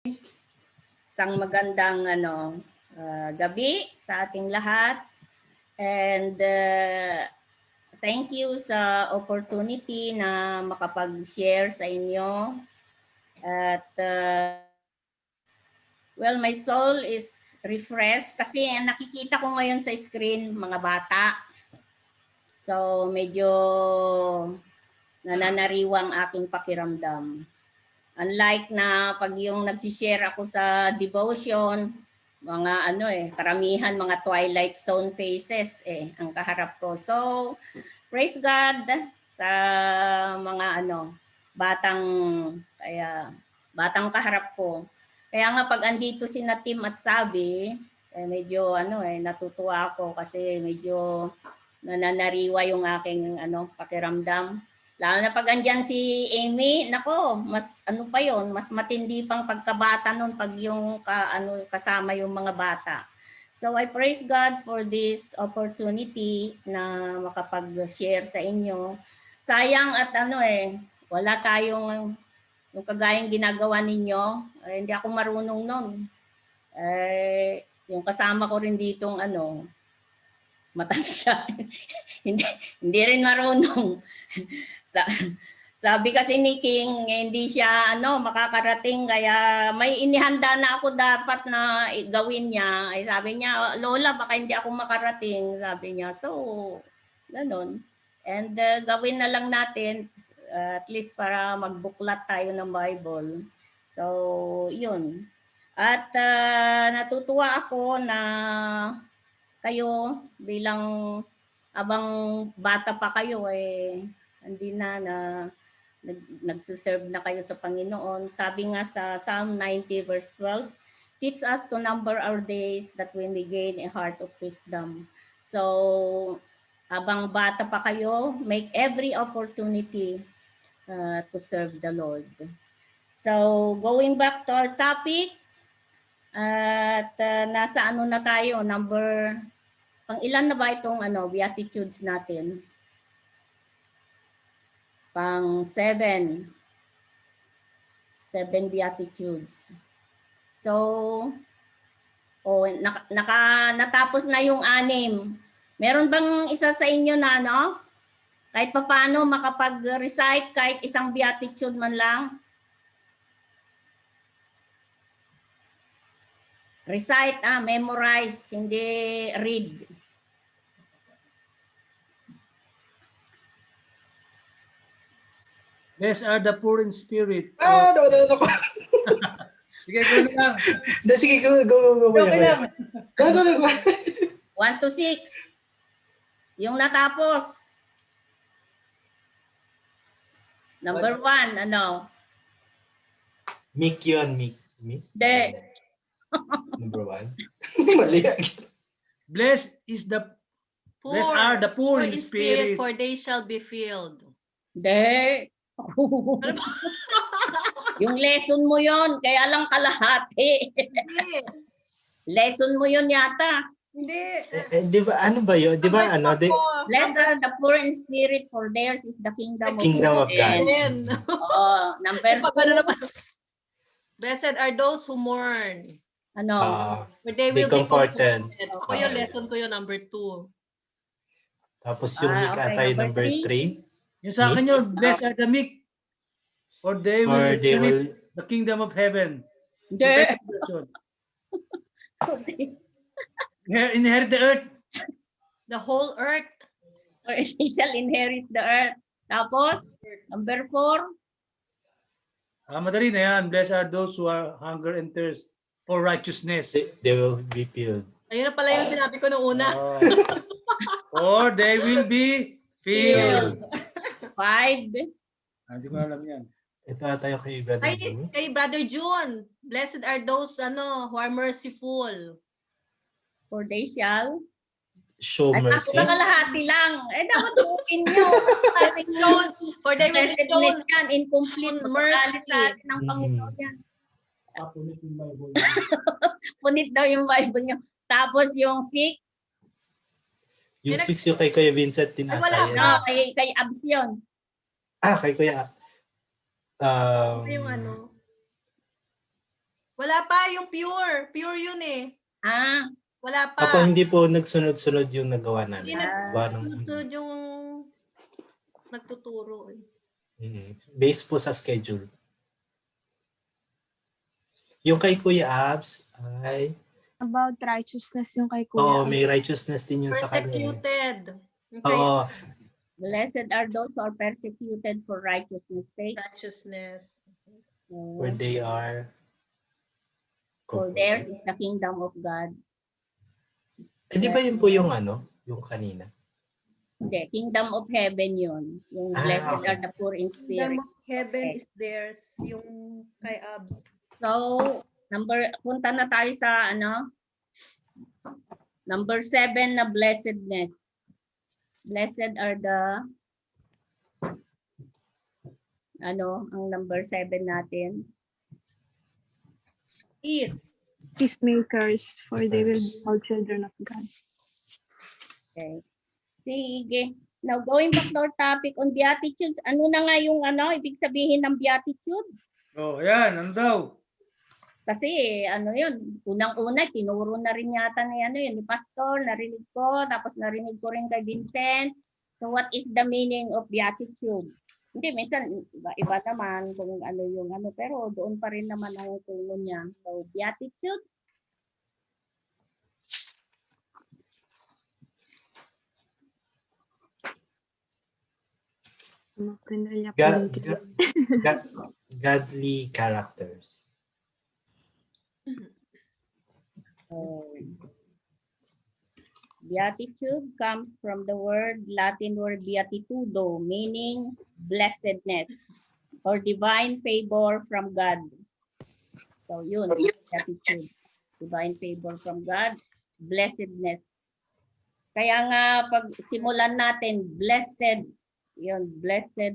Isang magandang gabi sa ating lahat. And thank you sa opportunity na makapag-share sa inyo. At well, my soul is refreshed kasi nakikita ko ngayon sa screen mga bata. So medyo nananariwang aking pakiramdam. Unlike na pag yung nagsishare ako sa devotion, mga karamihan mga twilight zone faces ang kaharap ko. So, praise God sa mga batang kaharap ko. Kaya nga pag andito si Tim at Sabi, medyo natutuwa ako kasi medyo nananariwa yung aking pakiramdam. Lalo na pag andyan si Amy, nako, mas pa yon, mas matindi pang pagkabata nun pag yung kasama yung mga bata. So I praise God for this opportunity na makapag-share sa inyo. Sayang at wala tayong yung kagayang ginagawa ninyo. Hindi ako marunong nun. Yung kasama ko rin ditong matanda. hindi rin marunong. Sabi kasi ni King, hindi siya makakarating kaya may inihanda na ako dapat na gawin niya. Ay sabi niya, Lola, baka hindi ako makarating, sabi niya. So, ganun. And gawin na lang natin at least para magbuklat tayo ng Bible. So, yun. At natutuwa ako na kayo bilang abang bata pa kayo hindi na nagsiserve na kayo sa Panginoon. Sabi nga sa Psalm 90 verse 12, teach us to number our days that we may gain a heart of wisdom. So, habang bata pa kayo, make every opportunity to serve the Lord. So, going back to our topic, at nasa na tayo, pang ilan na ba itong beatitudes natin? Pang 7 beatitudes. So, natapos na yung 6. Meron bang isa sa inyo na kahit papaano makapag-recite kahit isang beatitude man lang? Recite, memorize, hindi read. Blessed are the poor in spirit. No. Sige, go na lang. Sige, go. Okay lang. Go. 1 to 6. Yung natapos. Number 1, Meek yun, meek. Hindi. Number 1. Mali. Blessed are the poor in spirit, for they shall be filled. Hindi. Yung lesson mo yon, kaya lang kalahati. Hindi. Lesson mo yon yata. Hindi. Di ba, ano ba yun? Di ba, Blessed are the poor in spirit, for theirs is the kingdom of God. Number 2. Blessed are those who mourn. For they be will be comforted. Ako yung lesson ko yung number 2. Tapos yung meek tayo number 3. Yung sa akin yun, blessed are the meek, for they will inherit the kingdom of heaven. Hindi. Inherit the earth. The whole earth. For they shall inherit the earth. Tapos, number 4. Madali na yan. Blessed are those who are hunger and thirst for righteousness. They will be filled. Ayun na pala yung sinabi ko nung una. Or they will be filled. 5. Hindi ko alam yan. Ito tayo kay Brother June. Kay Brother June. Blessed are those who are merciful. For they shall show mercy. Ako kalahati lang. Dapat buuin nyo. For they will be shown incomplete mercy. Ng Panginoon yan. Punit daw yung Bible nyo. Tapos yung 6. Yung 6 yung kay Kuya Vincent tinatay. Wala. Kay Abs yun. Kay Kuya. Yung Wala pa yung pure. Pure yun eh. Ah, Wala Ako pa. hindi po nagsunod-sunod yung nagawa Hindi namin. Gawa ng- nagsunod yung nagtuturo. Eh. Based po sa schedule. Yung kay Kuya Abs ay About righteousness yung kay oo, Kuya. may righteousness din yun sa kanya. Persecuted. Oo, blessed are those who are persecuted for righteousness' sake. Righteousness. where they are. For theirs is the kingdom of God. Di ba yun po yung ano, yung kanina? Hindi, kingdom of heaven yun. Yung Ah, blessed okay. are the poor in spirit. Kingdom of heaven is theirs. Yung kay Abs. So, punta na tayo sa number 7 na blessedness. Blessed are the ang number 7 natin. Peace. Peacemakers, for they will be called children of God. Okay. Sige. Now, going back to our topic on beatitudes, ano na nga yung ibig sabihin ng beatitude? Oh, yan, ano daw? Kasi yun, unang-una, tinuro na rin yata ni Pastor, narinig ko, tapos narinig ko rin kay Vincent. So what is the meaning of beatitude? Hindi, minsan iba naman kung pero doon pa rin naman ang tungo niya. So beatitude, Godly characters. beatitude comes from the Latin word beatitudo, meaning blessedness or divine favor from God. So yun, beatitude. Divine favor from God, blessedness. Kaya nga pag simulan natin, blessed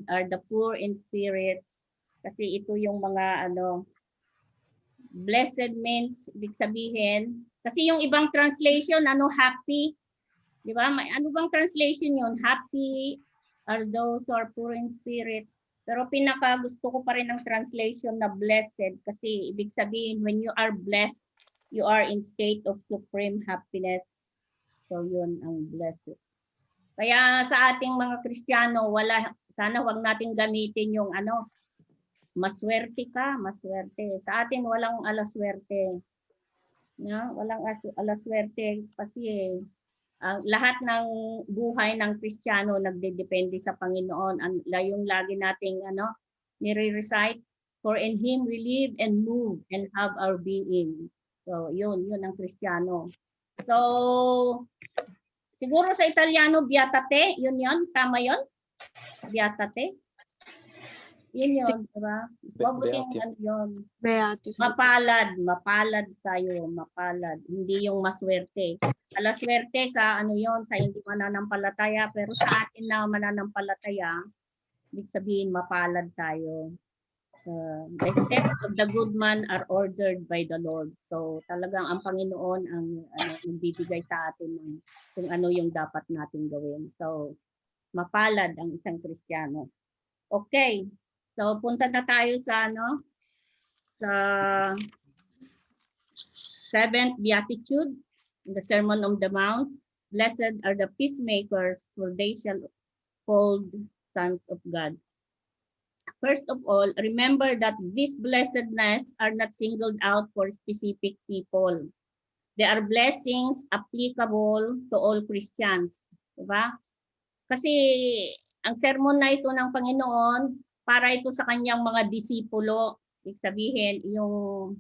are the poor in spirit. Kasi ito yung mga blessed means, ibig sabihin, kasi yung ibang translation, happy. Di ba? Ano bang translation yun? Happy are those who are poor in spirit. Pero pinaka gusto ko pa rin ang translation na blessed kasi ibig sabihin, when you are blessed, you are in state of supreme happiness. So yun ang blessed. Kaya sa ating mga Kristiyano, sana wag natin gamitin yung maswerte ka, maswerte. Sa atin walang alaswerte. Walang alaswerte kasi ang lahat ng buhay ng Kristiyano nagdedepende sa Panginoon. Yung lagi nating nire-recite, for in Him we live and move and have our being. So yun ang Kristiyano. So siguro sa Italiano, beatate, yun, tama yun? Beatate. Yun, diba? Mabuting yun. Beatus. Mapalad tayo, mapalad. Hindi yung maswerte. Alaswerte sa sa hindi mananampalataya, pero sa atin na mananampalataya, ibig sabihin mapalad tayo. The steps of the good man are ordered by the Lord. So talagang ang Panginoon ang nagbibigay sa atin ng kung ano yung dapat natin gawin. So mapalad ang isang Kristiyano. Okay. So punta na tayo sa sa 7th beatitude, the Sermon on the Mount. Blessed are the peacemakers, for they shall be called sons of God. First of all, remember that these blessedness are not singled out for specific people. They are blessings applicable to all Christians. Diba? Kasi ang sermon na ito ng Panginoon, para ito sa kanyang mga disipulo, ibig sabihin, yung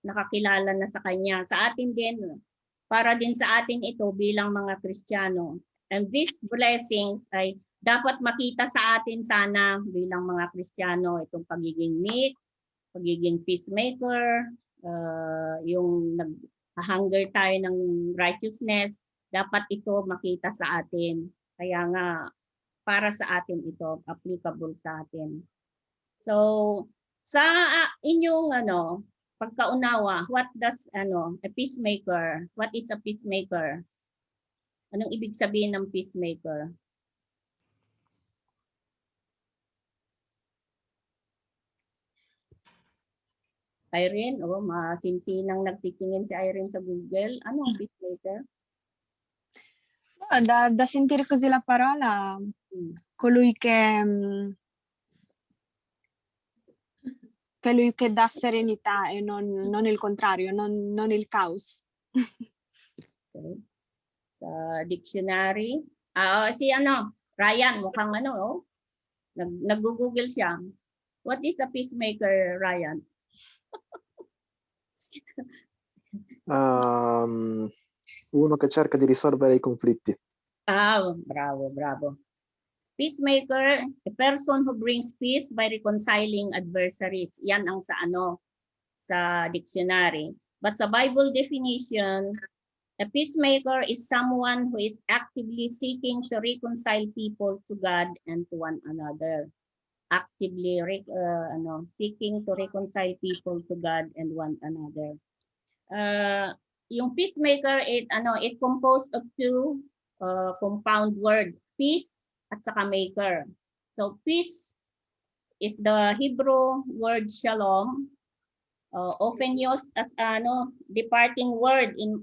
nakakilala na sa kanya. Sa atin din, para din sa atin ito bilang mga Kristiyano. And these blessings ay dapat makita sa atin sana bilang mga Kristiyano, itong pagiging meek, pagiging peacemaker, yung nag-hunger tayo ng righteousness, dapat ito makita sa atin. Kaya nga, para sa atin ito, applicable sa atin. So, sa inyong pagkaunawa, what does a peacemaker, what is a peacemaker? Anong ibig sabihin ng peacemaker? Irene, masinsinang nagtitingin si Irene sa Google. Ano ang peacemaker? Da sentire così la parola, Hmm. colui che dà serenità e non il contrario, non il caos. Okay. Sa dictionary. Si Ryan, mukhang nag-google siya. What is a peacemaker, Ryan? Uno che cerca di risolvere i conflitti. Bravo. Peacemaker, a person who brings peace by reconciling adversaries. Yan ang sa dictionary. But sa Bible definition, a peacemaker is someone who is actively seeking to reconcile people to God and to one another. Actively seeking to reconcile people to God and one another. Yung peacemaker, it composed of two compound word, peace at saka maker. So peace is the Hebrew word shalom, often used as departing word in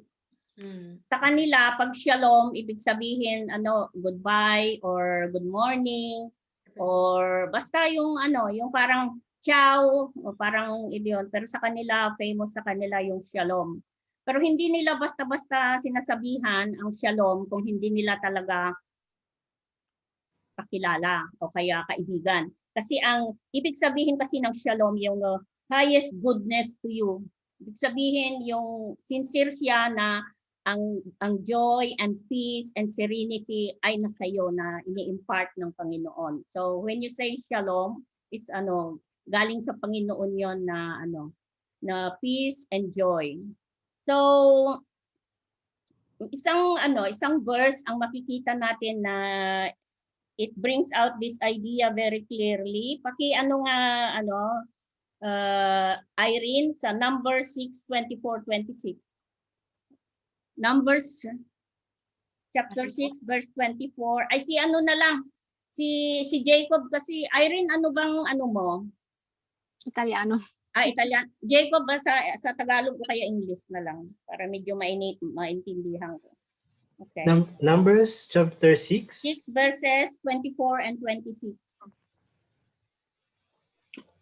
sa kanila. Pag shalom, ibig sabihin goodbye or good morning or basta yung yung parang ciao o parang iyon. Pero sa kanila, famous sa kanila yung shalom. Pero hindi nila basta-basta sinasabihan ang shalom kung hindi nila talaga kakilala o kaya kaibigan. Kasi ang ibig sabihin kasi ng shalom yung highest goodness to you. Ibig sabihin yung sincere siya na ang joy and peace and serenity ay nasa iyo na ini-impart ng Panginoon. So when you say shalom, it's galing sa Panginoon yon na na peace and joy. So isang verse ang makikita natin na it brings out this idea very clearly. Irene, sa Numbers 6:24-26. Numbers chapter 6 verse 24. Ay si Jacob kasi. Irene, ano bang mo? Italiano. Italian. Jacob ba sa Tagalog o kaya English na lang para medyo maintindihan ko. Okay. Numbers chapter 6. 6 verses 24 and 26.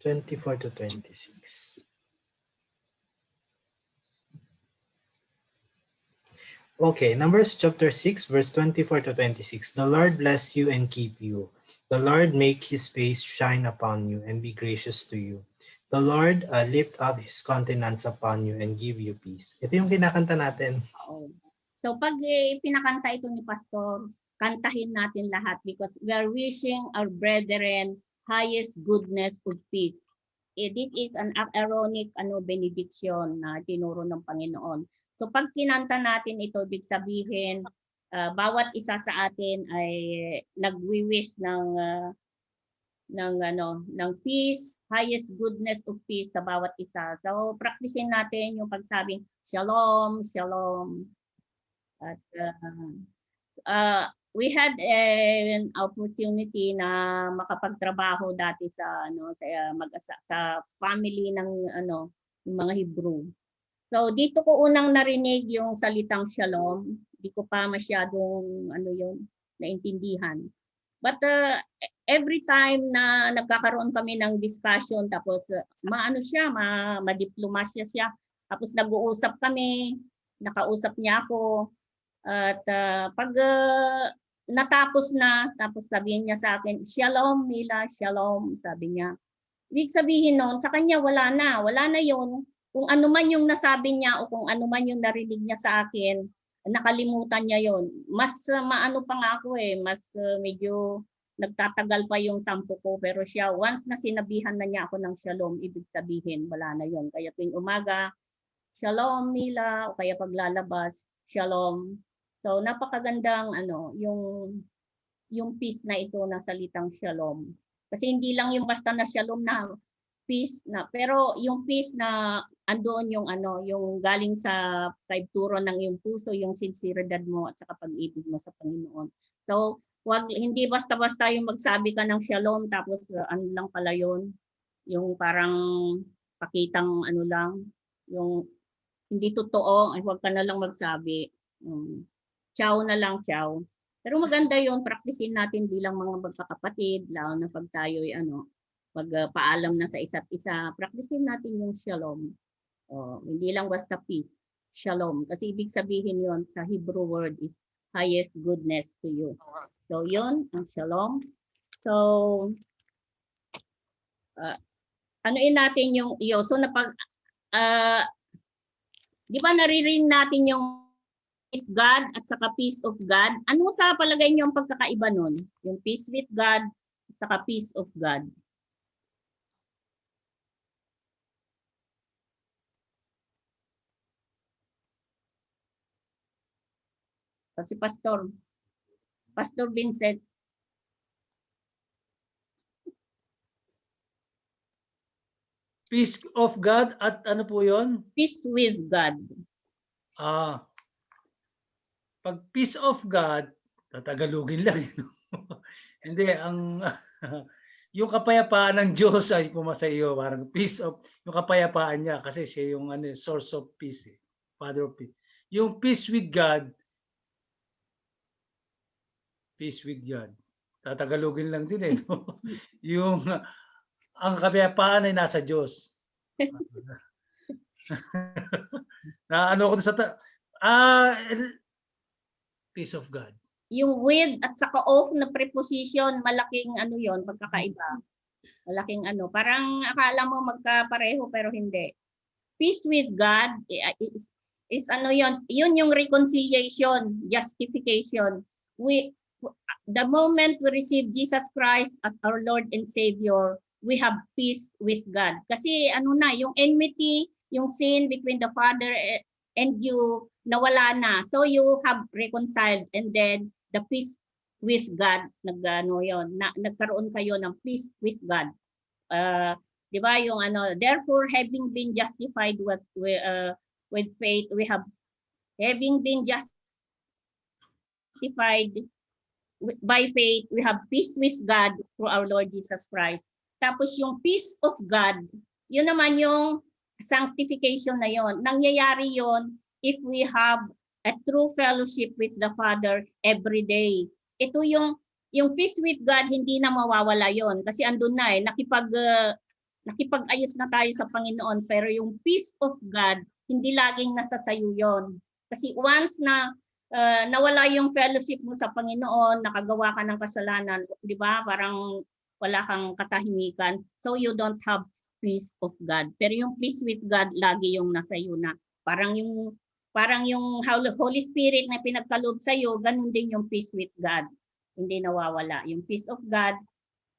24 to 26. Okay, Numbers chapter 6, verse 24 to 26. The Lord bless you and keep you. The Lord make his face shine upon you and be gracious to you. The Lord lift up his countenance upon you and give you peace. Ito yung kinakanta natin. So pag pinakanta ito ni Pastor, kantahin natin lahat because we are wishing our brethren highest goodness of peace. This is an Aaronic benediction na tinuro ng Panginoon. So pag kinanta natin ito, ibig sabihin bawat isa sa atin ay nagwi-wish ng peace, highest goodness of peace sa bawat isa. So practicein natin yung pagsabing shalom, shalom. At we had an opportunity na makapagtrabaho dati sa sa family ng mga Hebrew. So dito ko unang narinig yung salitang shalom. Hindi ko pa masyadong naintindihan. But every time na nagkakaroon kami ng discussion tapos madiplomasya siya. Tapos nag-uusap kami, nakausap niya ako. At pag natapos na, tapos sabihin niya sa akin, Shalom Mila, Shalom, sabi niya. Ibig sabihin noon, sa kanya wala na yun. Kung ano man yung nasabi niya o kung ano man yung narinig niya sa akin, nakalimutan niya yon. Mas maano pa nga ako mas medyo nagtatagal pa yung tampo ko. Pero siya, once na sinabihan na niya ako ng Shalom, ibig sabihin wala na yon. Kaya tuwing umaga, Shalom Mila, o kaya paglalabas, Shalom. So napakagandang yung peace na ito na salitang shalom. Kasi hindi lang yung basta na shalom na peace na, pero yung peace na andoon yung yung galing sa kaibturan ng iyong puso, yung sinseridad mo at saka pag-ibig mo sa Panginoon. So hindi basta-basta yung magsabi ka ng shalom tapos lang pala yun, yung parang pakitang ano lang, yung hindi totoo, ay huwag ka na lang magsabi. Ciao na lang, ciao. Pero maganda yun, practicein natin bilang mga magkakapatid, lalo na pag tayo'y pagpaalam na sa isa't isa, practicein natin yung shalom. Hindi lang basta peace, shalom. Kasi ibig sabihin yon sa Hebrew word is highest goodness to you. So yun, ang shalom. So, anuin natin yung iyo. So di ba naririnig natin yung God at saka peace of God? Ano sa palagay niyo ang pagkakaiba nun? Yung peace with God at saka peace of God. Kasi Pastor Vincent. Peace of God at ano po yon? Peace with God. Pag peace of God, tatagalugin lang. Hindi, yung kapayapaan ng Diyos ay pumasa iyo. Parang peace of, yung kapayapaan niya kasi siya yung source of peace. Father of peace. Yung peace with God, tatagalugin lang din no? Yung ang kapayapaan ay nasa Diyos. Na ano ko sa peace of God. Yung with at saka of na preposition, malaking yon, pagkakaiba. Malaking parang akala mo magkapareho pero hindi. Peace with God is yon, yun yung reconciliation, justification. The moment we receive Jesus Christ as our Lord and Savior, we have peace with God. Kasi yung enmity, yung sin between the Father and you, nawala na. So you have reconciled, and then the peace with God, nagkaroon kayo ng peace with God. Di ba yung therefore having been justified with faith, we have having been justified by faith, we have peace with God through our Lord Jesus Christ. Tapos yung peace of God, yun naman yung sanctification na yon. Nangyayari yon if we have a true fellowship with the Father every day. Ito yung peace with God, hindi na mawawala yon kasi andun na nakipag-ayos na tayo sa Panginoon, pero yung peace of God, hindi laging nasa sayo yon. Kasi once na nawala yung fellowship mo sa Panginoon, nakagawa ka ng kasalanan, di ba? Parang wala kang katahimikan. So you don't have peace of God. Pero yung peace with God, lagi yung nasa iyo na. Parang yung Holy Spirit na pinagkaloob sa iyo, ganun din yung peace with God. Hindi nawawala. Yung peace of God,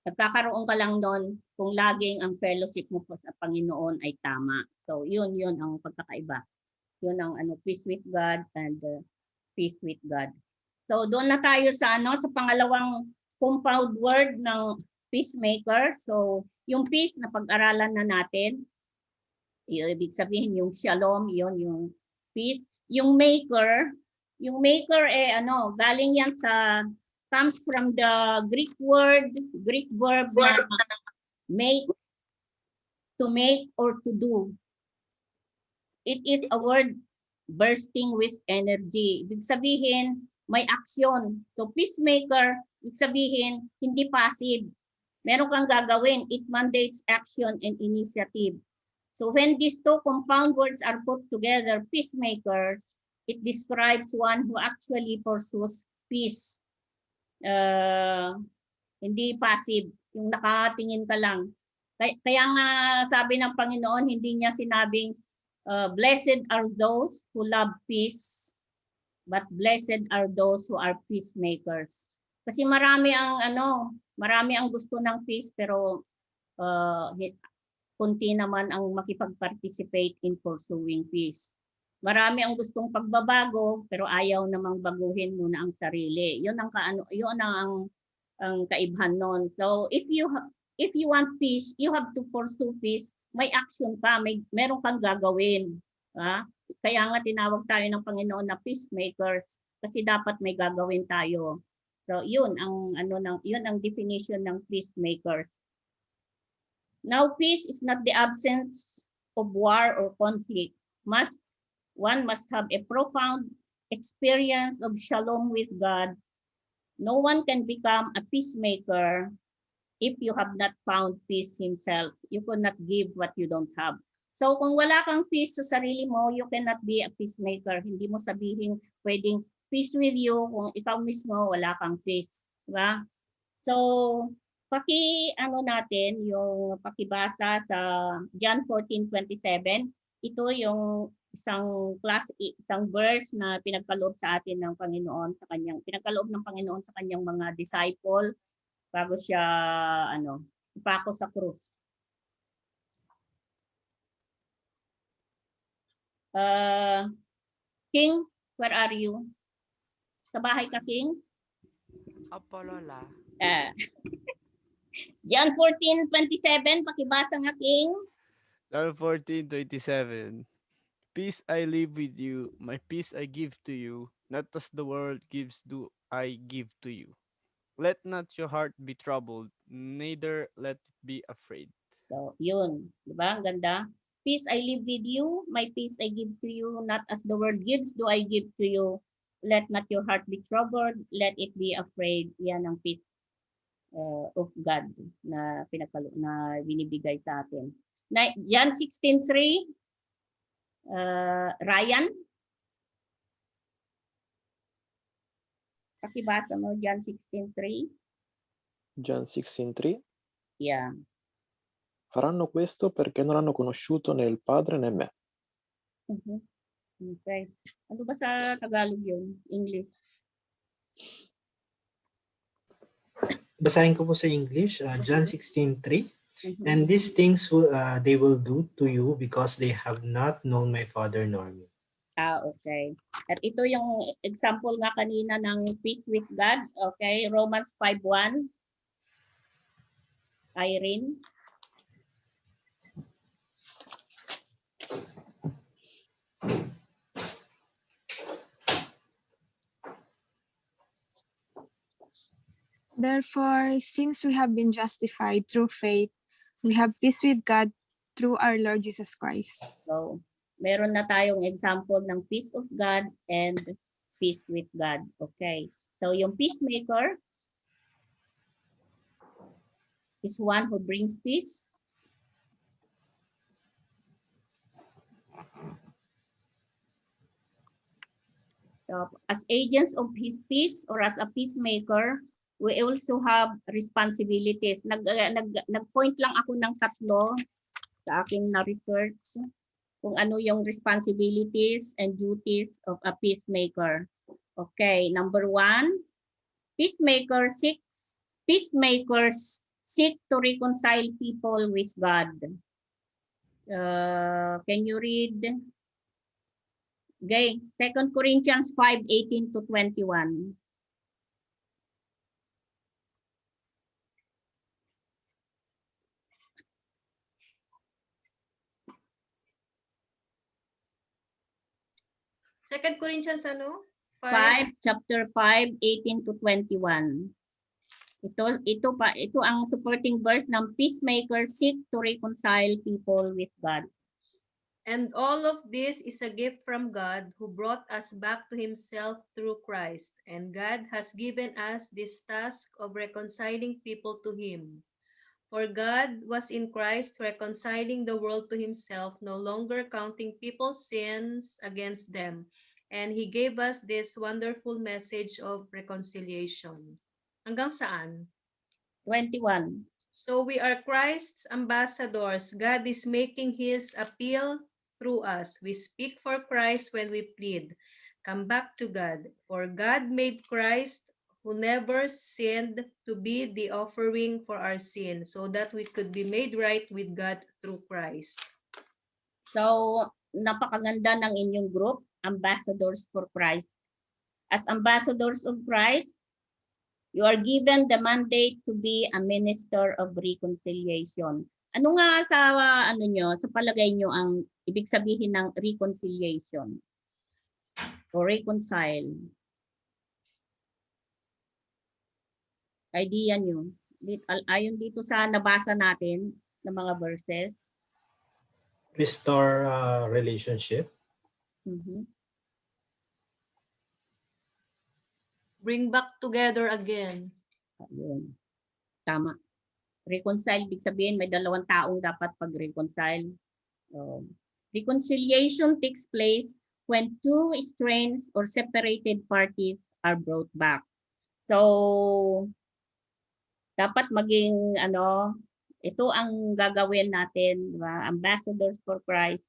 nagkakaroon ka lang doon kung laging ang fellowship mo po sa Panginoon ay tama. So yun ang pagkakaiba. Yun ang peace with God and peace with God. So doon na tayo sa sa pangalawang compound word ng peacemaker. So yung peace na pag-aralan na natin, ibig sabihin yung shalom, yung peace. Yung maker galing yan comes from the Greek verb na make, to make or to do. It is a word bursting with energy. Ibig sabihin, may action. So peacemaker, ibig sabihin, hindi passive. Meron kang gagawin. It mandates action and initiative. So when these two compound words are put together, peacemakers, it describes one who actually pursues peace. Hindi passive, yung nakatingin ka lang. Kaya nga sabi ng Panginoon, hindi niya sinabing, blessed are those who love peace, but blessed are those who are peacemakers. Kasi marami ang gusto ng peace, pero kunti naman ang makipag-participate in pursuing peace. Marami ang gustong pagbabago, pero ayaw namang baguhin muna ang sarili. Yun ang kaibahan nun. So if you want peace, you have to pursue peace. May action ka, meron kang gagawin. Kaya nga tinawag tayo ng Panginoon na peacemakers kasi dapat may gagawin tayo. So yun ang definition ng peacemakers. Now peace is not the absence of war or conflict. One must have a profound experience of shalom with God. No one can become a peacemaker if you have not found peace himself. You cannot give what you don't have. So kung wala kang peace sa sarili mo, you cannot be a peacemaker. Hindi mo sabihin pwedeng peace with you kung ikaw mismo wala kang peace. Diba? So, natin yung pakibasa sa John 14:27. Ito yung isang verse na pinagkaloob sa atin ng Panginoon pinagkaloob ng Panginoon sa kanyang mga disciple bago siya ipako sa krus. King, where are you? Sa bahay ka, King? Opo, Lola. John 14:27, pakibasa nga, King. John 14:27. Peace I leave with you, my peace I give to you, not as the world gives do I give to you. Let not your heart be troubled, neither let it be afraid. So, yun. Diba? Ang ganda. Peace I live with you, my peace I give to you, not as the world gives do I give to you. Let not your heart be troubled, let it be afraid. Yan ang peace of God na binibigay sa atin. John 16:3, Ryan? Pakibasa mo, John 16:3. John 16:3. Yeah. Faranno questo perché non hanno conosciuto né il Padre né me. Okay. Ano ba sa Tagalog yun? English? Basahin ko po sa English, John 16:3. And these things they will do to you because they have not known my Father nor me. Okay. At ito yung example nga kanina ng peace with God. Okay, Romans 5:1. Irene. Therefore, since we have been justified through faith, we have peace with God through our Lord Jesus Christ. So, meron na tayong example ng peace of God and peace with God. Okay. So, yung peacemaker is one who brings peace. So, as agents of his peace or as a peacemaker, we also have responsibilities. Nag-point lang ako ng 3 sa aking na-research kung ano yung responsibilities and duties of a peacemaker. Okay, number 1, peacemakers seek to reconcile people with God. Can you read? Okay, 2 Corinthians 5:18-21. Second Corinthians ano? 5, chapter 5, 18-21. Ito ang supporting verse ng peacemakers seek to reconcile people with God. And all of this is a gift from God who brought us back to himself through Christ. And God has given us this task of reconciling people to him. For God was in Christ reconciling the world to himself, no longer counting people's sins against them. And he gave us this wonderful message of reconciliation. Hanggang saan? 21. So we are Christ's ambassadors. God is making his appeal through us. We speak for Christ when we plead, come back to God. For God made Christ, who never sinned, to be the offering for our sin, so that we could be made right with God through Christ. So, napakaganda ng inyong group, Ambassadors for Christ. As ambassadors of Christ, you are given the mandate to be a minister of reconciliation. Ano nga sa sa palagay nyo ang ibig sabihin ng reconciliation or reconcile? Idea nyo? Ayon dito sa nabasa natin ng mga verses. Restore relationship. Mhm. Bring back together again. Ayun. Tama. Reconcile, ibig sabihin may dalawang taong dapat pag-reconcile. Reconciliation takes place when two estranged or separated parties are brought back. So, dapat maging ito ang gagawin natin, diba? Ambassadors for Christ.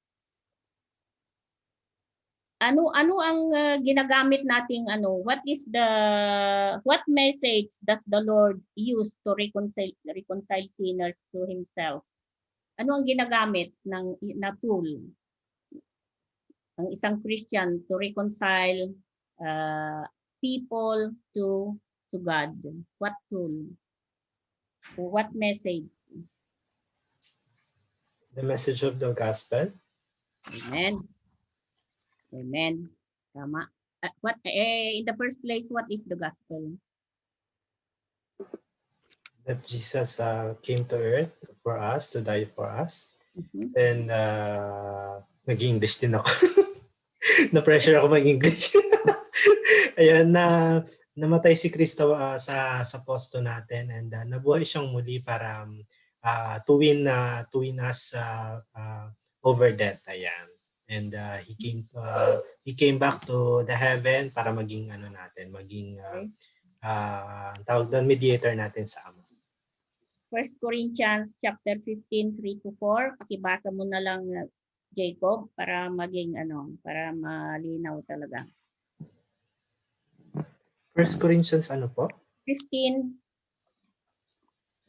Ano ang ginagamit nating what message does the Lord use to reconcile sinners to himself? Ano ang ginagamit na tool ng isang Christian to reconcile people to God? What tool? What message? The message of the gospel. Amen. Amen. Tama. In the first place, what is the gospel? That Jesus came to earth for us, to die for us. Mhm. And nag-English din ako. Na-pressure ako mag-English. Ayan, namatay si Kristo sa posto natin, and nabuhay siyang muli para to win us over death. Ayan. And he came back to the heaven para maging tawag doon, mediator natin sa Ama. 1 Corinthians chapter 15, 3-4. Pakibasa mo na lang, Jacob, para maging para malinaw talaga. 1 Corinthians ano po? 15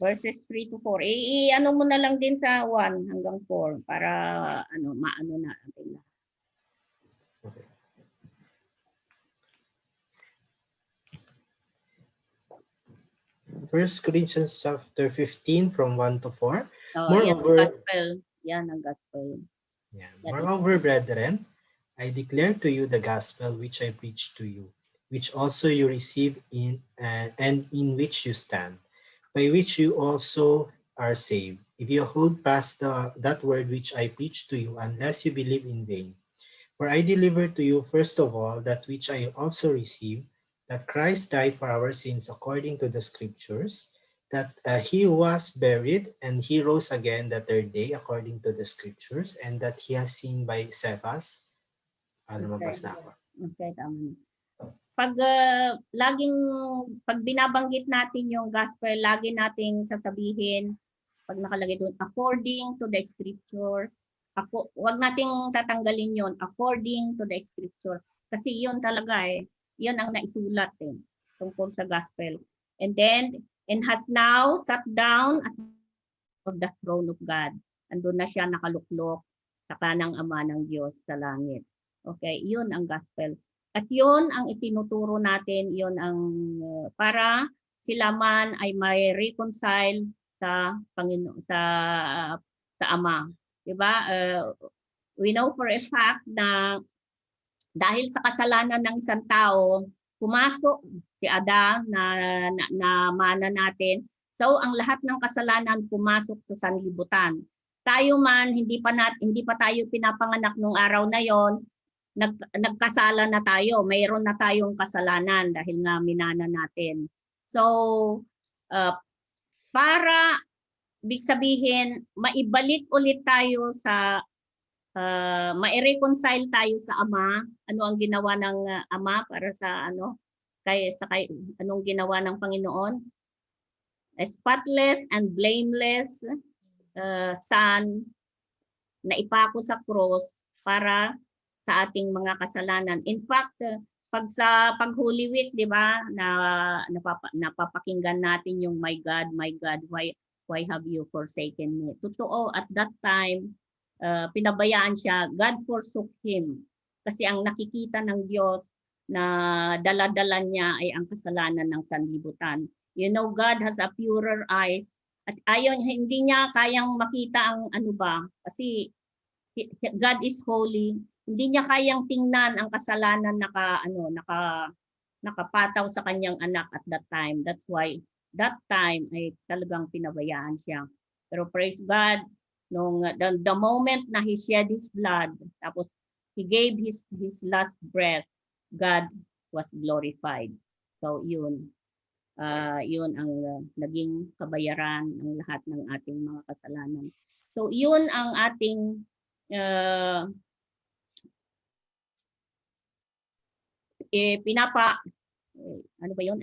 verses 3-4. Ano mo na lang din sa 1 hanggang 4 para maano na natin. Okay. First Corinthians chapter 15 from 1 to 4. Moreover, yan ang gospel. Yeah. Moreover, brethren, I declare to you the gospel which I preached to you, which also you receive and in which you stand, by which you also are saved, if you hold fast that word which I preached to you, unless you believe in vain. For I delivered to you first of all that which I also received, that Christ died for our sins according to the scriptures, that he was buried and he rose again the third day according to the scriptures, and that he has seen by Cephas. Lumabas na ako. Okay, tama. Pag binabanggit natin yung gospel, lagi nating sasabihin, pag nakalagay doon, according to the scriptures. Wag nating tatanggalin yon, according to the scriptures. Kasi yun talaga yun ang naisulat tungkol sa gospel. And then, and has now sat down at the throne of God. Andun na siya nakaluklok sa kanang Ama ng Diyos sa langit. Okay, yun ang gospel. At yun ang itinuturo natin, yun ang para sila man ay may reconcile sa Panginoon, sa Ama. 'Di ba? We know for a fact na dahil sa kasalanan ng isang tao, pumasok si Adam na mana natin. So ang lahat ng kasalanan pumasok sa sanlibutan. Tayo man hindi pa tayo pinapanganak nung araw na 'yon, nagkasala na tayo. Mayroon na tayong kasalanan dahil nga minana natin. So para ibig sabihin maibalik ulit tayo sa ma-reconcile tayo sa Ama. Ano ang ginawa ng Ama para sa anong ginawa ng Panginoon? A spotless and blameless Son na ipako sa cross para sa ating mga kasalanan. In fact, pag Holy Week, 'di ba, napapakinggan natin yung my God, why have you forsaken me? Totoo, at that time pinabayaan siya, God forsook him. Kasi ang nakikita ng Diyos na dala-dala niya ay ang kasalanan ng sanlibutan. You know, God has a purer eyes. At hindi niya kayang makita ang kasi God is holy. Hindi niya kayang tingnan ang kasalanan nakapataw sa kanyang anak at that time. That's why that time ay talagang pinabayaan siya. Pero praise God, nung the moment na he shed his blood, tapos he gave his last breath, God was glorified. So yun. Yun ang naging kabayaran ng lahat ng ating mga kasalanan. So yun ang ating ano ba yun?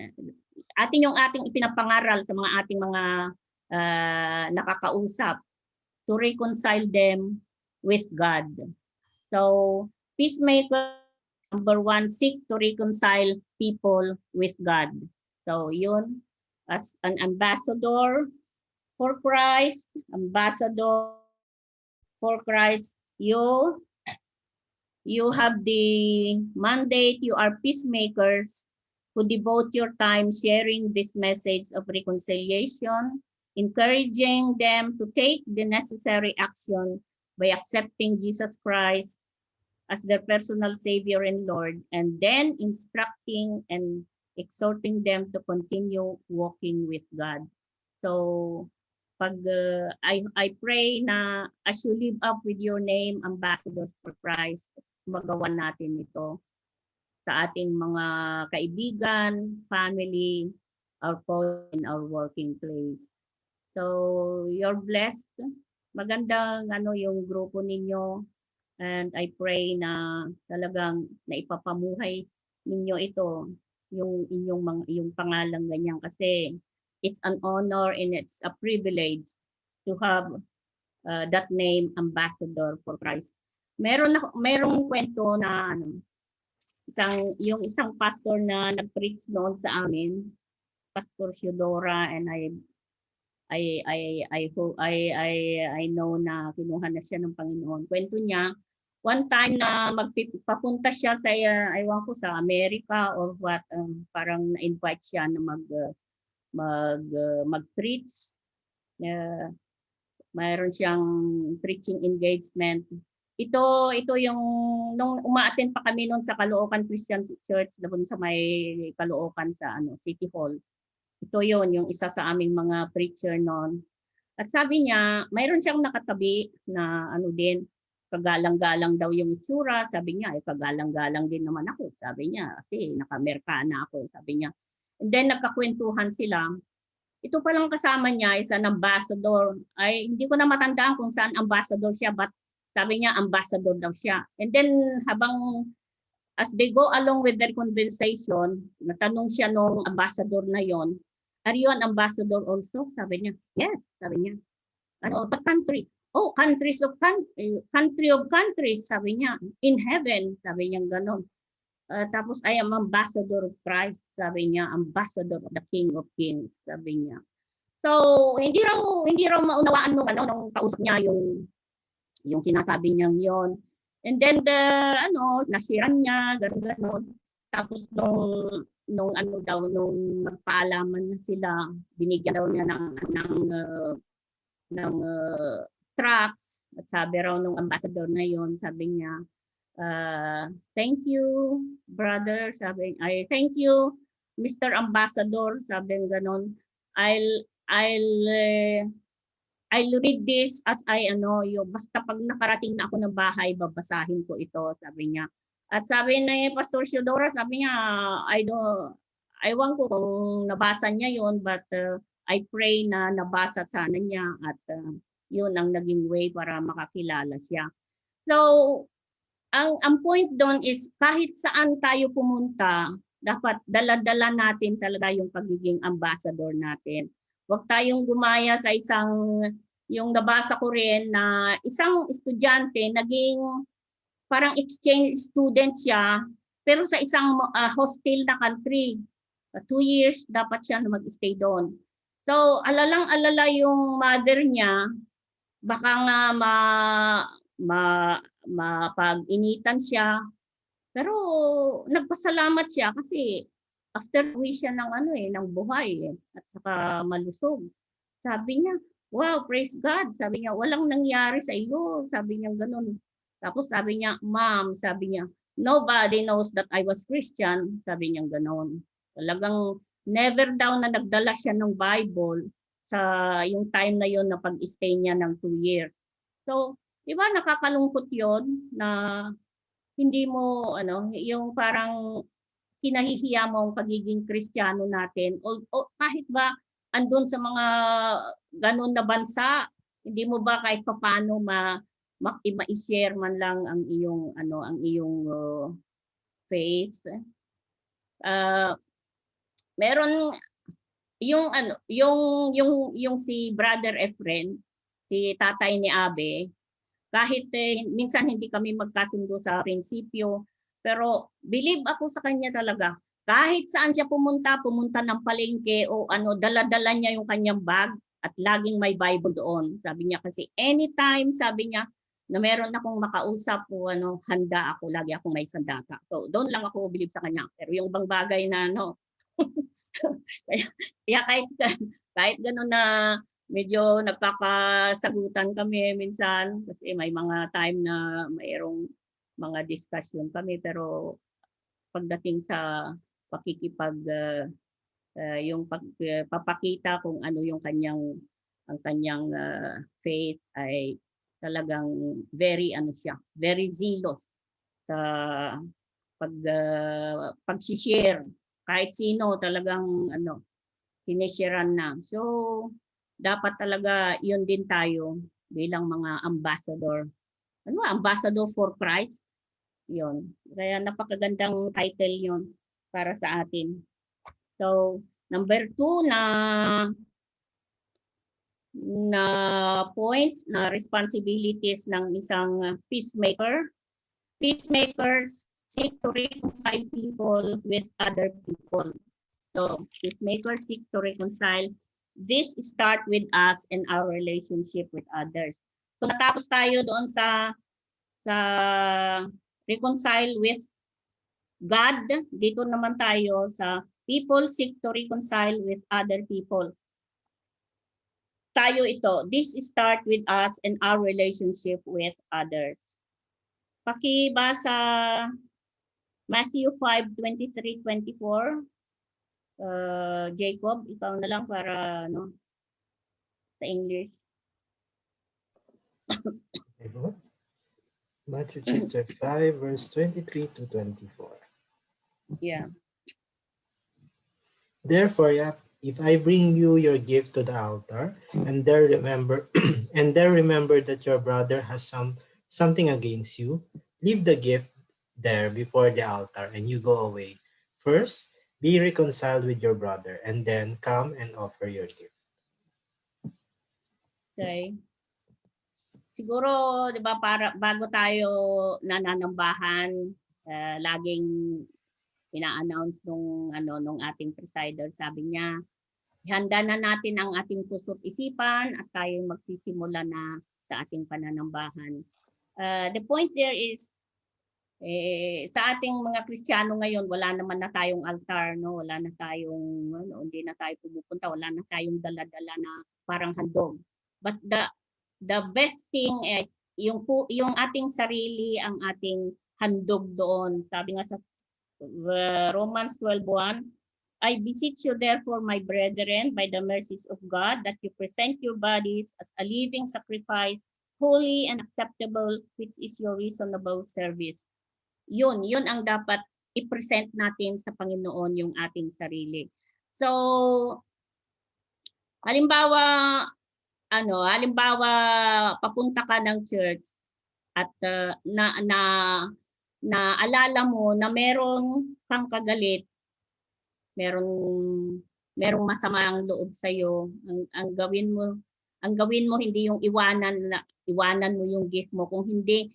Yung ating ipinapangaral sa mga ating mga nakakausap to reconcile them with God. So peacemaker, number 1, seek to reconcile people with God. So yun, as an ambassador for Christ, you have the mandate, you are peacemakers who devote your time sharing this message of reconciliation, encouraging them to take the necessary action by accepting Jesus Christ as their personal Savior and Lord, and then instructing and exhorting them to continue walking with God. So, I pray na as you live up with your name, Ambassadors for Christ, magawa natin ito sa ating mga kaibigan, family, our in our working place. So, you're blessed. Magandang yung grupo ninyo. And I pray na talagang naipapamuhay ninyo ito, yung inyong yung pangalan ganyan, kasi it's an honor and it's a privilege to have that name, Ambassador for Christ. Merong kwento na isang pastor na nag-preach noon sa amin, Pastor Theodora, and I know na kinuha na siya ng Panginoon. Kwento niya, one time na papunta siya sa aywan ko sa Amerika or what, parang na-invite siya na mag-preach. Mayroon siyang preaching engagement. Ito yung nung umaattend pa kami noon sa Caloocan Christian Church doon sa may Caloocan sa City Hall. Ito yung isa sa aming mga preacher noon. At sabi niya, mayroon siyang nakatabi na din, kagalang-galang daw yung itsura. Sabi niya, kagalang-galang din naman ako. Sabi niya, kasi naka-Amerikana ako. Sabi niya. And then nagkakwentuhan sila. Ito palang kasama niya, isa ng ambassador. Ay, hindi ko na matandaan kung saan ambassador siya, but sabi niya, ambassador daw siya. And then as they go along with their conversation, natanong siya nung ambassador na yon, are you an ambassador also? Sabi niya, yes. Sabi niya, what country? Oh, country of countries, sabi niya, in heaven, sabi niya gano'n. Tapos, I am ambassador of Christ, sabi niya, ambassador of the King of Kings, sabi niya. So, hindi raw maunawaan nung kausap niya yung sinasabi niyang yon. And then, nasiran niya, gano'n. Tapos, nung magpaalaman na sila, binigyan daw niya ng tracts, at sabi raw nung ambassador na yon, sabi niya, thank you brother, sabi, thank you Mr. Ambassador, sabi ganon, I'll read this as basta pag nakarating na ako ng bahay, babasahin ko ito, sabi niya. At sabi ni Pastor Theodora, sabi niya, aywan ko kung nabasa niya yon, but I pray na nabasa sana niya, at yun ang naging way para makakilala siya. So, ang point doon is kahit saan tayo pumunta, dapat dala-dala natin talaga yung pagiging ambassador natin. Huwag tayong gumaya sa yung nabasa ko rin na isang estudyante, naging parang exchange student siya, pero sa isang hostile na country. 2 years dapat siya na mag-stay doon. So, alalang-alala yung mother niya, baka nga mapag-initan siya. Pero nagpasalamat siya kasi after uwi siya ng buhay at saka malusog. Sabi niya, wow, praise God. Sabi niya, walang nangyari sa iyo. Sabi niya gano'n. Tapos sabi niya, ma'am, sabi niya, nobody knows that I was Christian. Sabi niya gano'n. Talagang never daw na nagdala siya ng Bible sa yung time na yon na pag-stay niya ng 2 years. So, di ba nakakalungkot 'yon na hindi mo yung parang kinahihiya mo ang pagiging Kristiyano natin o kahit ba andun sa mga ganun na bansa, hindi mo ba kahit papaano ma-share man lang ang iyong faith. Meron yung si Brother Efren, si tatay ni Abe, kahit minsan hindi kami magkasundo sa prinsipyo, pero believe ako sa kanya talaga. Kahit saan siya pumunta ng palengke o dala-dala niya yung kanyang bag at laging may Bible doon. Sabi niya kasi anytime, sabi niya, na meron akong makausap o handa ako, lagi akong may sandata. So doon lang ako believe sa kanya. Pero yung ibang bagay na kaya kahit gano'n na medyo nagkakasagutan kami minsan kasi may mga time na mayroong mga discussion kami, pero pagdating sa yung papakita kung ano yung ang kanyang faith ay talagang very very zealous sa pag-share. Kahit sino talagang sinisharean na. So dapat talaga yun din tayo bilang mga ambassador. Ambassador for Christ. Yun. Kaya napakagandang title yun para sa atin. So, number 2 na points na responsibilities ng isang peacemaker. Peacemakers seek to reconcile people with other people. So, peacemakers seek to reconcile. This start with us and our relationship with others. So, natapos tayo doon sa reconcile with God. Dito naman tayo sa people seek to reconcile with other people. Tayo ito. This start with us and our relationship with others. Pakibasa Matthew 5:23-24. Jacob, ikaw na lang para sa English. Matthew chapter 5, verse 23-24. Yeah. Therefore, if I bring you your gift to the altar, and there remember that your brother has something against you, leave the gift there before the altar, and you go away. First, be reconciled with your brother, and then come and offer your gift. Okay. Siguro, 'di ba, para bago tayo nananambahan, laging ina-announce nung ating presider, sabi niya, ihanda na natin ang ating puso't isipan at tayo magsisimula na sa ating pananambahan. The point there is sa ating mga Kristiyano ngayon, wala naman na tayong altar, no? Wala na tayong hindi na tayo pumupunta, wala na tayong dala-dala na parang handog. But the best thing is yung ating sarili ang ating handog doon. Sabi nga sa Romans 12:1, I beseech you therefore, my brethren, by the mercies of God, that you present your bodies as a living sacrifice, holy and acceptable, which is your reasonable service. Yun ang dapat i-present natin sa Panginoon, yung ating sarili. So, halimbawa papunta ka ng church at na alala mo na meron kang kagalit, merong masamang loob sa iyo, ang gawin mo hindi yung iwanan mo yung gift mo, kung hindi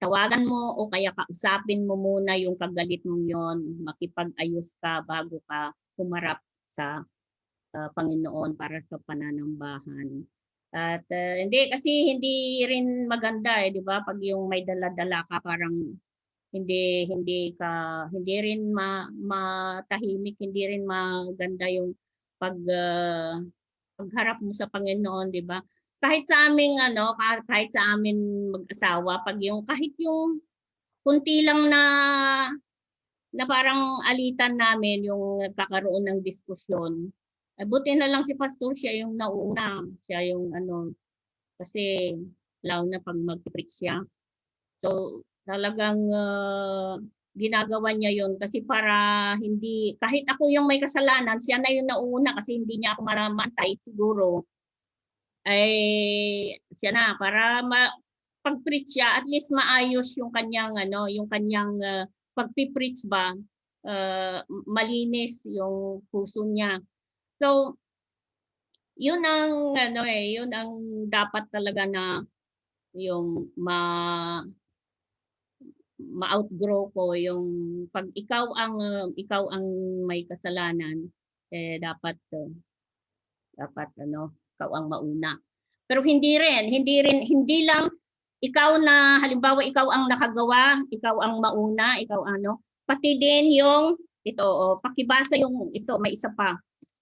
tawagan mo o kaya kausapin mo muna yung kagalit mong yon, makipag-ayos ka bago ka humarap sa Panginoon para sa pananambahan. At hindi rin maganda, di ba, pag yung may dala-dala ka, parang hindi rin matahimik, hindi rin maganda yung pagharap mo sa Panginoon, di ba? Kahit sa amin mag-asawa, kahit yung kunti lang na parang alitan namin, yung nagkakaroon ng diskusyon, buti na lang si pastor, siya yung nauuna, siya yung kasi lalo na pag mag-preach siya. So talagang ginagawa niya yon kasi para hindi, kahit ako yung may kasalanan, siya na yung nauna kasi hindi niya ako maantay siguro, ay siya na para pag-preach siya, at least maayos yung kanyang pagpi-preach ba, malinis yung puso niya. So yun ang yun ang dapat talaga na yung ma-outgrow ko, yung pag ikaw ang may kasalanan, dapat ikaw ang mauna. Pero hindi lang ikaw na halimbawa ikaw ang nakagawa, ikaw ang mauna, pati din yung pakibasa yung ito, may isa pa.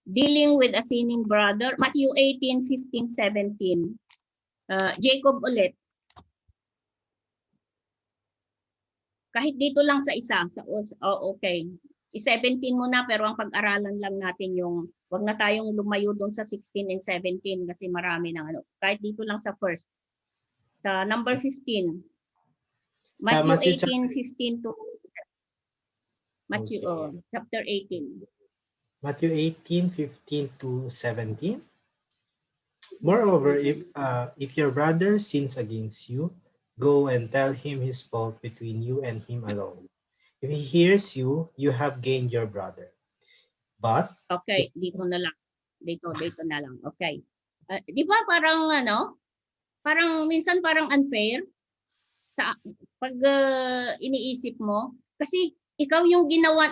Dealing with a sinning brother, Matthew 18:15-17. Jacob ulit. Kahit dito lang sa isa, okay. 17 muna, pero ang pag-aralan lang natin yung, wag na tayong lumayo doon sa 16 and 17 kasi marami ng Kahit dito lang sa first. Sa number 15. Matthew 18:15 to Matthew, chapter 18. Matthew 18:15-17. Moreover, if your brother sins against you, go and tell him his fault between you and him alone. If he hears you, you have gained your brother. But okay, dito na lang. Dito na lang. Okay. Di ba parang parang minsan parang unfair sa pag iniisip mo kasi ikaw yung ginawa.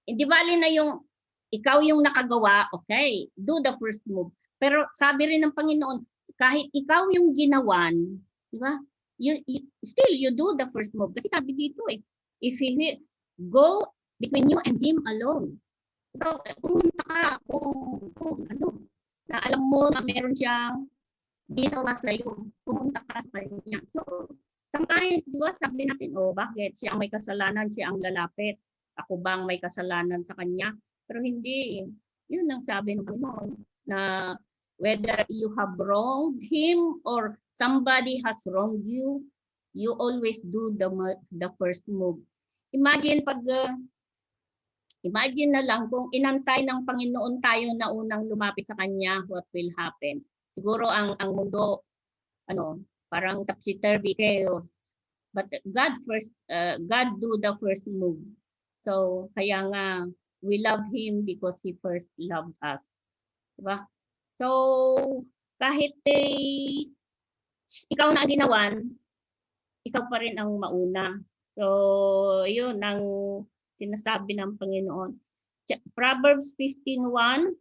Di bali na yung ikaw yung nakagawa, okay, do the first move. Pero sabi rin ng Panginoon, kahit ikaw yung ginawan, di ba? You do the first move. Kasi sabi dito if he go between you and him alone. Ikaw, pumunta ka na alam mo na meron siyang ginawa sa'yo. Pumunta ka sa kanya. So, sometimes, di ba, sabi natin, bakit? Siya ang may kasalanan, siya ang lalapit. Ako bang may kasalanan sa kanya? Pero hindi. Yun ang sabi ng Panginoon na whether you have wronged him or somebody has wronged you, you always do the first move. Imagine na lang kung inantay ng Panginoon tayo na unang lumapit sa kanya, what will happen? Siguro ang mundo parang topsy-turvy chaos. But God do the first move. So kaya nga we love him because he first loved us. Diba? So kahit ikaw na ginawan, ikaw pa rin ang mauna. So yun ang sinasabi ng Panginoon. Proverbs 15:1.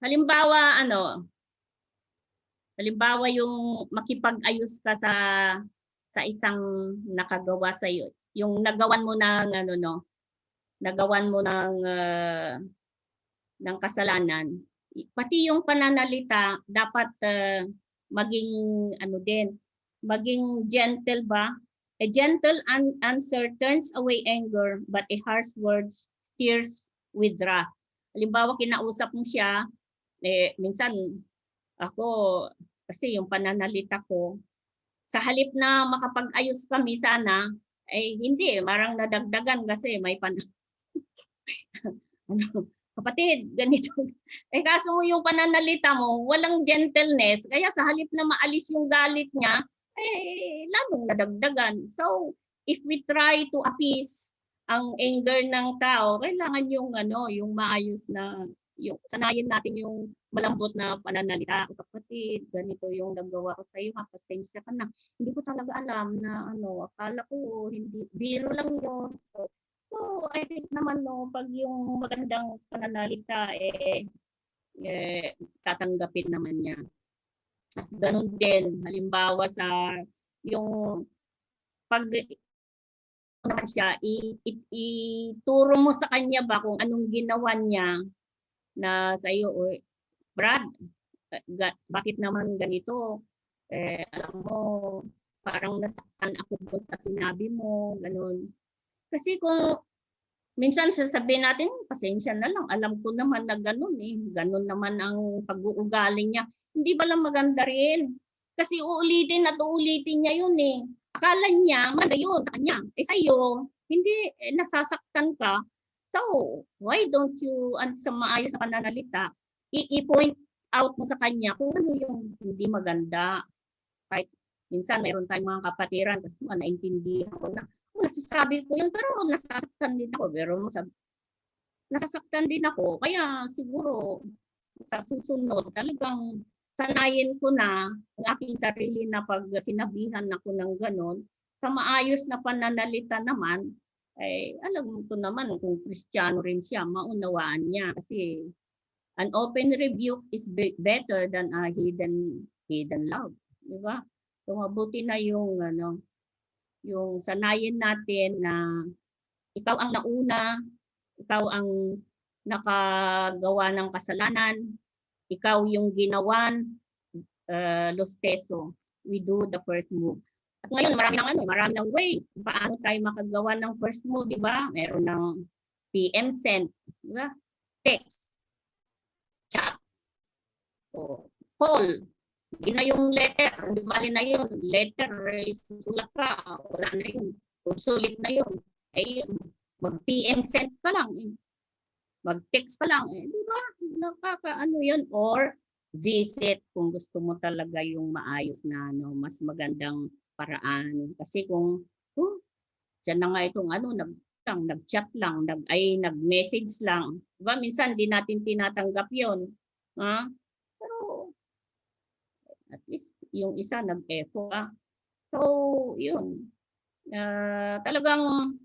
Halimbawa yung makipag-ayos ka sa isang nakagawa sa iyo. Yung nagawan mo ng kasalanan. Pati yung pananalita dapat maging gentle ba? A gentle answer turns away anger, but a harsh word stirs with wrath. Halimbawa, kinausap mo siya, minsan ako, kasi yung pananalita ko, sa halip na makapag-ayos kami sana, hindi, marang nadagdagan kasi may kapatid, ganito. Kaso mo yung pananalita mo, walang gentleness, kaya sa halip na maalis yung galit niya, lalong nadagdagan. So, if we try to appease ang anger ng tao, kailangan yung maayos na, yung sanayin natin yung malambot na pananalita. Kapatid, ganito yung nagawa ko sa iyo, pasensya ka na. Hindi ko talaga alam na akala ko hindi, biro lang yun. So I think naman pag yung magandang pananalita tatanggapin naman niya. At ganun din, halimbawa sa yung pag naman siya, ituro mo sa kanya ba kung anong ginawa niya na sa iyo, Brad, bakit naman ganito? Alam mo, parang nasaktan ako doon sa sinabi mo, ganun. Kasi kung minsan sasabihin natin, pasensya na lang, alam ko naman na ganun ganun naman ang pag-uugali niya. Hindi ba lang maganda rin? kasi uulitin at uulitin niya yun eh. Akala niya, mali yun sa kanya. Eh sa'yo, hindi, nasasaktan ka. So, why don't you, sa maayos na pananalita, i-point out mo sa kanya kung ano yung hindi maganda. Kahit minsan mayroon tayong mga kapatiran, kasi naintindihan ko na, nasasabi ko yun, pero nasasaktan din ako. Pero nasasaktan din ako. Kaya siguro, sa susunod, talagang sanayin ko na ang aking sarili na pag sinabihan ako ng ganon, sa maayos na pananalita naman, ay alam ko naman kung Kristiyano rin siya, maunawaan niya. Kasi an open rebuke is better than a hidden love. Di ba? So mabuti na yung sanayin natin na ikaw ang nauna, ikaw ang nakagawa ng kasalanan, ikaw yung ginawan, Los Teso, we do the first move. At ngayon, marami ng way. Paano tayo makagawa ng first move, di ba? Meron ng PM send, di ba? Text, chat, o call. Hindi na yung letter, hindi bali na yun. Letter, susulat ka, wala na yun. Sulit na yun. Eh, mag-PM send ka lang. Mag-text ka lang. Eh, di ba? Nakakaano yun. Or visit kung gusto mo talaga yung maayos na mas magandang paraan. Kasi kung dyan na nga itong nag-chat lang, nag-message lang. Diba? Minsan di natin tinatanggap yun. Ha? Pero at least yung isa nag-effort. So, yun. Talagang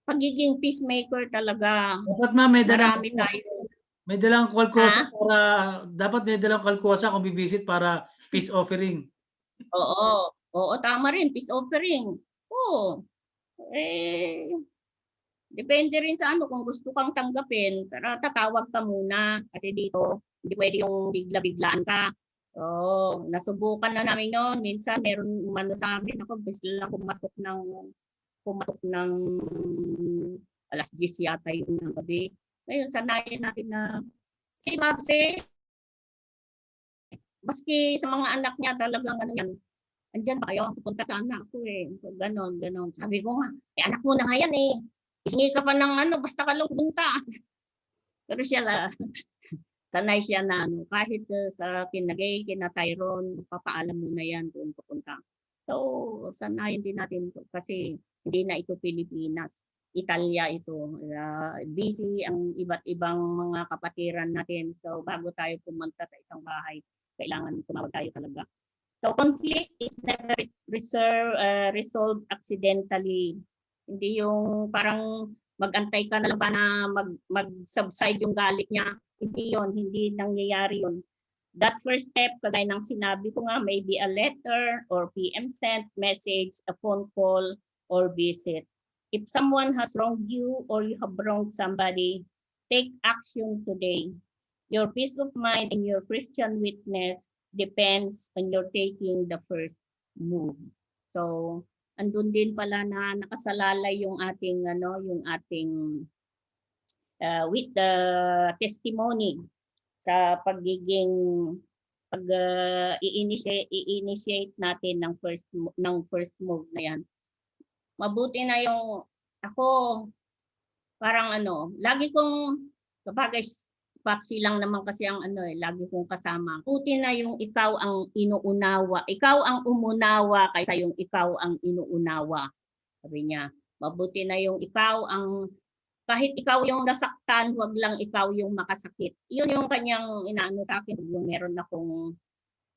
pagiging peacemaker talaga. Dapat ma'am, Marami tayo. may dalang kalkosa para, dapat may dalang kalkosa kung bibisit para peace offering. Oo, tama rin, peace offering. Oo. Depende rin sa kung gusto kang tanggapin, pero tatawag ka muna kasi dito hindi pwede yung bigla-biglaan ka. Nasubukan na namin noon. Minsan meron umano sa amin, ako bisla pumatok ng alas 10 yata yung ng gabi. Ngayon, sanayin natin na si Mapsi, maski sa mga anak niya talagang yan, andyan ba kayo? Pupunta sa anak ko eh. Ganon. Sabi ko nga, anak mo na nga yan eh. Hingi ka pa ng basta ka lang punta. Pero siya sanay siya na kahit sa kinagay, kina Tyrone, papaalam mo na yan kung pupunta. So, sanayin din natin to kasi hindi na ito Pilipinas. Italia ito. Busy ang iba't ibang mga kapatiran natin. So, bago tayo pumunta sa isang bahay, kailangan tumawag tayo talaga. So, conflict is never resolved accidentally. Hindi yung parang mag-antay ka na lang ba na mag-subside yung galit niya. Hindi yun. Hindi nangyayari yun. That first step, kagaya ng sinabi ko nga, maybe a letter or PM sent message, a phone call, or visit. If someone has wronged you or you have wronged somebody, take action today. Your peace of mind and your Christian witness depends on your taking the first move. So, andun din pala na nakasalalay yung ating with the testimony sa pagiging i-initiate natin ng first move na yan. Mabuti na yung ako parang lagi kong kapag Papsi lang naman kasi ang lagi kong kasama. Mabuti na yung ikaw ang inuunawa, ikaw ang umunawa kaysa yung ikaw ang inuunawa. Sabi niya, mabuti na yung ikaw ang kahit ikaw yung nasaktan, wag lang ikaw yung makasakit. Yun yung kanyang inaano sa akin, yung meron akong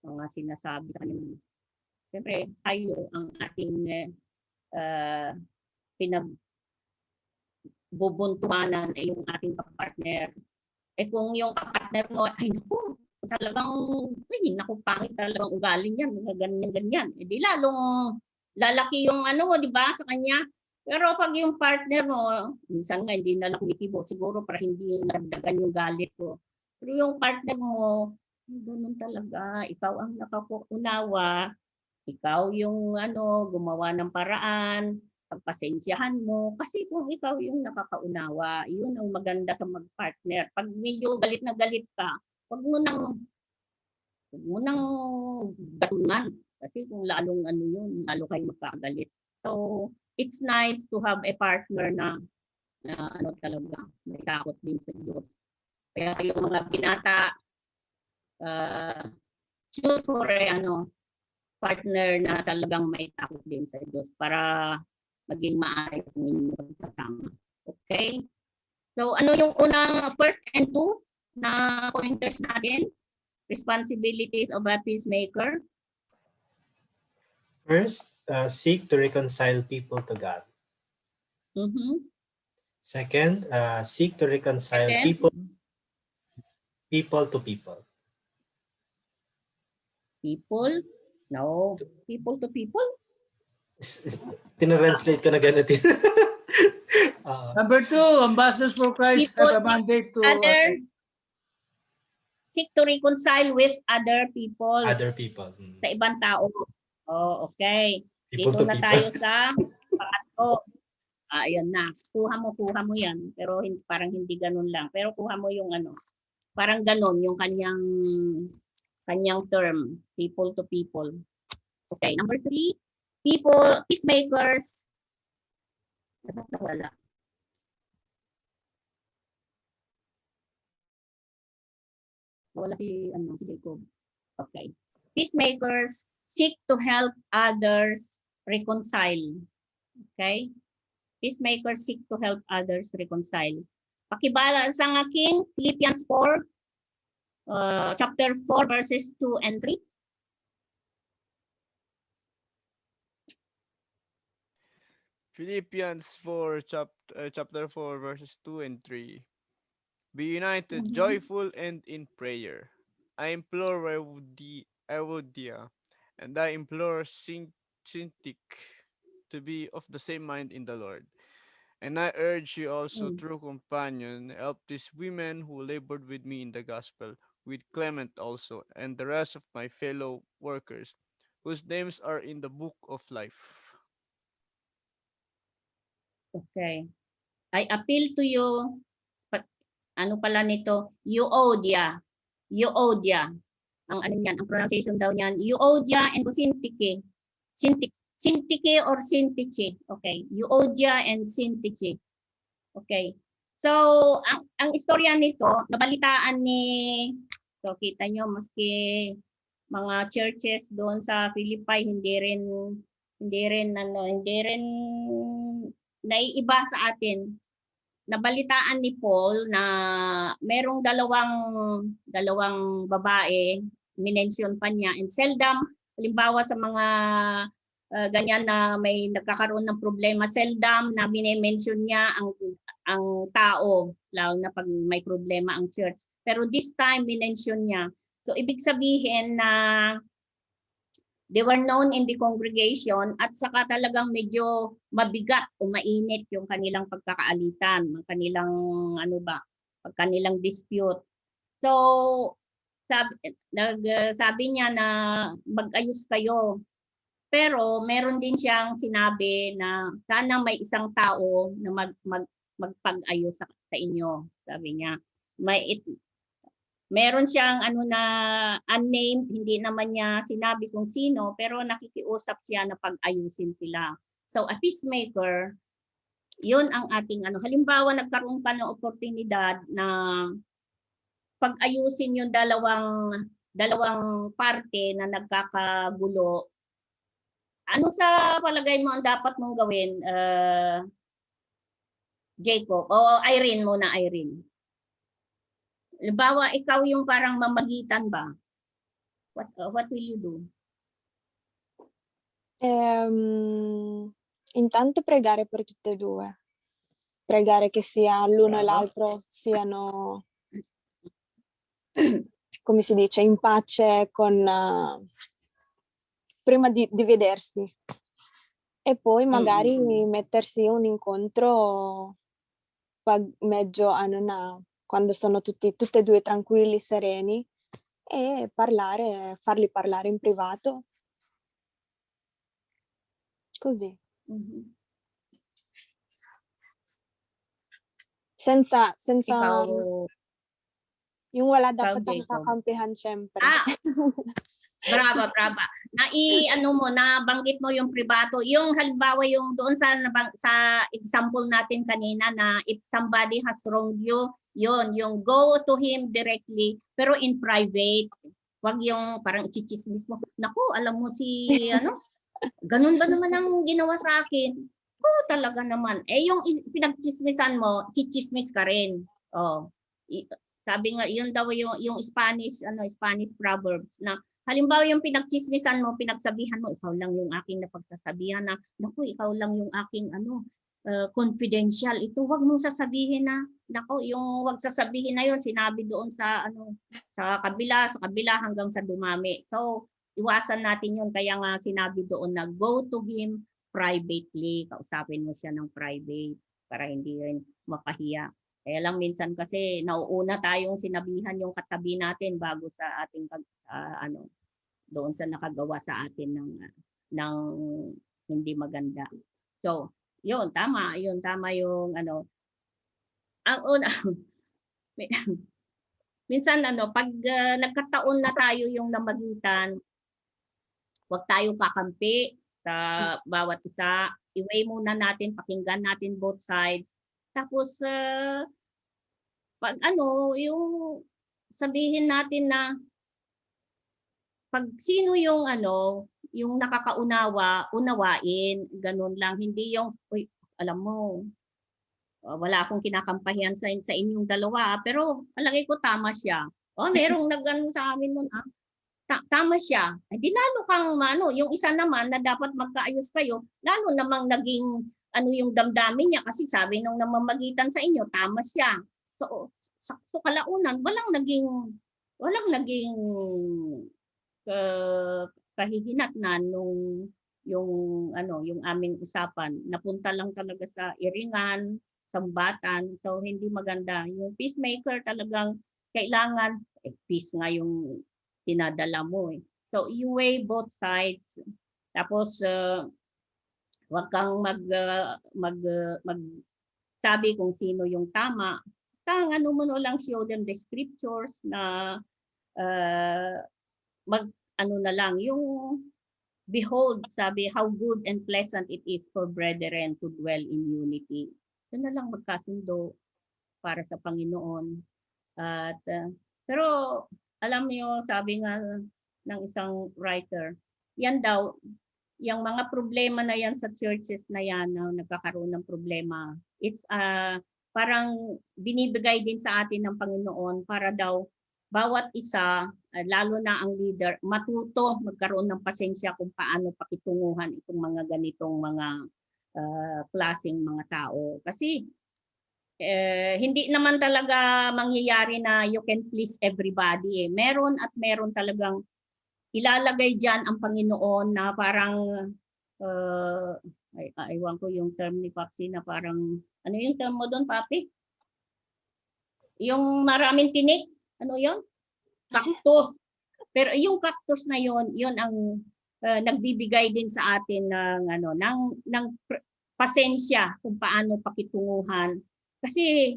mga sinasabi sa kanya. Siyempre, tayo ang ating pinagbubuntuanan ay yung ating partner. Kung yung partner mo, ay naku, talagang, pangit talagang ugali niyan, ganyan. Di lalong lalaki yung di ba, sa kanya. Pero pag yung partner mo, minsan nga hindi na lang kumikibo, siguro para hindi nagdagan yung galit ko. Pero yung partner mo, ganun talaga, ikaw ang nakaunawa, ikaw yung gumawa ng paraan, pagpasensyahan mo. Kasi kung ikaw yung nakakaunawa, yun ang maganda sa mag-partner. Pag medyo galit na galit ka, wag Huwag mo nang gatungan. Kasi kung lalong ano yun, lalo kayo magkagalit. So, it's nice to have a partner na ano talaga, may takot din sa Diyos. Kaya yung mga binata, choose for partner na talagang may takot din sa Diyos para maging maayos ang inyong pagsasama. Okay? So, ano yung unang first and two na pointers natin? Responsibilities of a peacemaker. First, seek to reconcile people to God. Second, seek to reconcile Second, people to people. people? No. People to people? Tinranslate ko na ganito. Number 2, ambassadors for Christ have a mandate to Seek to reconcile with other people. Other people. Sa ibang tao. Oh, okay. People Dito to na people. tayo sa pangatlo. Ayan na. Kuha mo yan. Pero parang hindi ganun lang. Pero kuha mo yung parang ganun yung kanyang term. People to people. Okay. Number 3, peacemakers. Dapat nawala. Wala si Jacob. Okay. Peacemakers seek to help others reconcile. Okay? Peacemakers seek to help others reconcile. Pakibala sa aking Philippians 4, chapter 4, verses 2 and 3. Philippians 4, chapter 4, verses 2 and 3. Be united, joyful, and in prayer. I implore Euodia, and I implore Syntyche to be of the same mind in the Lord. And I urge you also, true companion, help these women who labored with me in the gospel, with Clement also, and the rest of my fellow workers, whose names are in the book of life. Okay. I appeal to you. Ano pala nito? Euodia. Euodia. Ang ang pronunciation daw niyan. Euodia and Syntyche. Syntyche or Syntyche. Okay. Euodia and Syntyche. Okay. So, ang istorya nito, nabalitaan so kita nyo, maski mga churches doon sa Philippi, hindi rin naiiba sa atin. Nabalitaan ni Paul na merong dalawang babae, minention pa niya, and seldom, halimbawa sa mga ganyan na may nagkakaroon ng problema, seldom na minimension niya ang tao, lalo na pag may problema ang church. Pero this time, minention niya. So, ibig sabihin na they were known in the congregation at saka talagang medyo mabigat o mainit yung kanilang pagkakaalitan, ang kanilang dispute. So, sabi niya na mag-ayos kayo. Pero meron din siyang sinabi na sana may isang tao na magpag-ayos sa inyo, sabi niya. Meron siyang na unnamed, hindi naman niya sinabi kung sino, pero nakikiusap siya na pag-ayusin sila. So a peacemaker, yun ang ating halimbawa nagkaroon ka ng oportunidad na pag-ayusin yung dalawang parte na nagkakagulo. Ano sa palagay mo ang dapat mong gawin, Jacob? O Irene muna, Irene. Halimbawa, ikaw yung parang mamagitan ba? What will you do? Intanto pregare per tutte e due. Pregare che sia l'uno e l'altro siano, come si dice, in pace con prima di vedersi. E poi magari mettersi un incontro pag medyo quando sono tutte e due tranquilli, sereni, e farli parlare in privato. Così. Senza Yung wala dapat Tawag ang dito. kakampihan, syempre. Brava. Ano mo, nabanggit mo yung pribado. Yung halimbawa yung doon sa example natin kanina na if somebody has wronged you, yung go to him directly pero in private. Wag yung parang chichismis mo. Naku, alam mo si ganun ba naman ang ginawa sa akin? Talaga naman. Yung pinagchismisan mo, chichismis ka rin. Sabi nga, yun daw yung Spanish proverbs na halimbawa yung pinagchismisan mo, pinagsabihan mo, ikaw lang yung aking napagsasabihan na, naku, ikaw lang yung aking confidential. Ito, wag mong sasabihin na, naku, yung wag sasabihin na yun, sinabi doon sa kabila hanggang sa dumami. So, iwasan natin yun. Kaya nga sinabi doon na go to him privately. Kausapin mo siya ng private para hindi rin mapahiya. Kaya lang minsan kasi nauuna tayong sinabihan yung katabi natin bago sa ating doon sa nakagawa sa atin ng hindi maganda. So, yun tama yung ang una minsan pag nagkataon na tayo yung namagitan, wag tayong kakampi sa bawat isa. I-weigh muna natin, pakinggan natin both sides. Tapos pag yung sabihin natin na pag sino yung yung nakakaunawa, unawain, ganun lang. Hindi yung, uy, alam mo, wala akong kinakampahian sa inyong dalawa, pero palagay ko tama siya. Merong nag-ano sa amin nun, tama siya. Di lalo kang yung isa naman na dapat magkaayos kayo, lalo namang naging yung damdamin niya kasi sabi nung namamagitan sa inyo, tama siya. So kalaunan, walang naging kahihinatnan nung yung aming usapan. Napunta lang talaga sa iringan, sambatan. So hindi maganda. Yung peacemaker talagang kailangan peace nga yung tinadala mo eh. So you weigh both sides. Tapos wag kang sabi kung sino yung tama. Basta mo lang show them the scriptures na na lang yung behold, sabi, how good and pleasant it is for brethren to dwell in unity. Ito na lang magkasundo para sa Panginoon. At pero alam niyo, sabi nga ng isang writer, yan daw, yung mga problema na yan sa churches na yan na nagkakaroon ng problema, it's parang binibigay din sa atin ng Panginoon para daw bawat isa, lalo na ang leader, matuto magkaroon ng pasensya kung paano pakitunguhan itong mga ganitong mga klaseng mga tao. Kasi hindi naman talaga mangyayari na you can please everybody. Meron at meron talagang ilalagay dyan ang Panginoon na parang aywan ko yung term ni Papi na parang, ano yung term mo doon, Papi? Yung maraming tinik, ano yun? Cactus. Pero yung cactus na yun ang nagbibigay din sa atin ng pasensya kung paano pakitunguhan. Kasi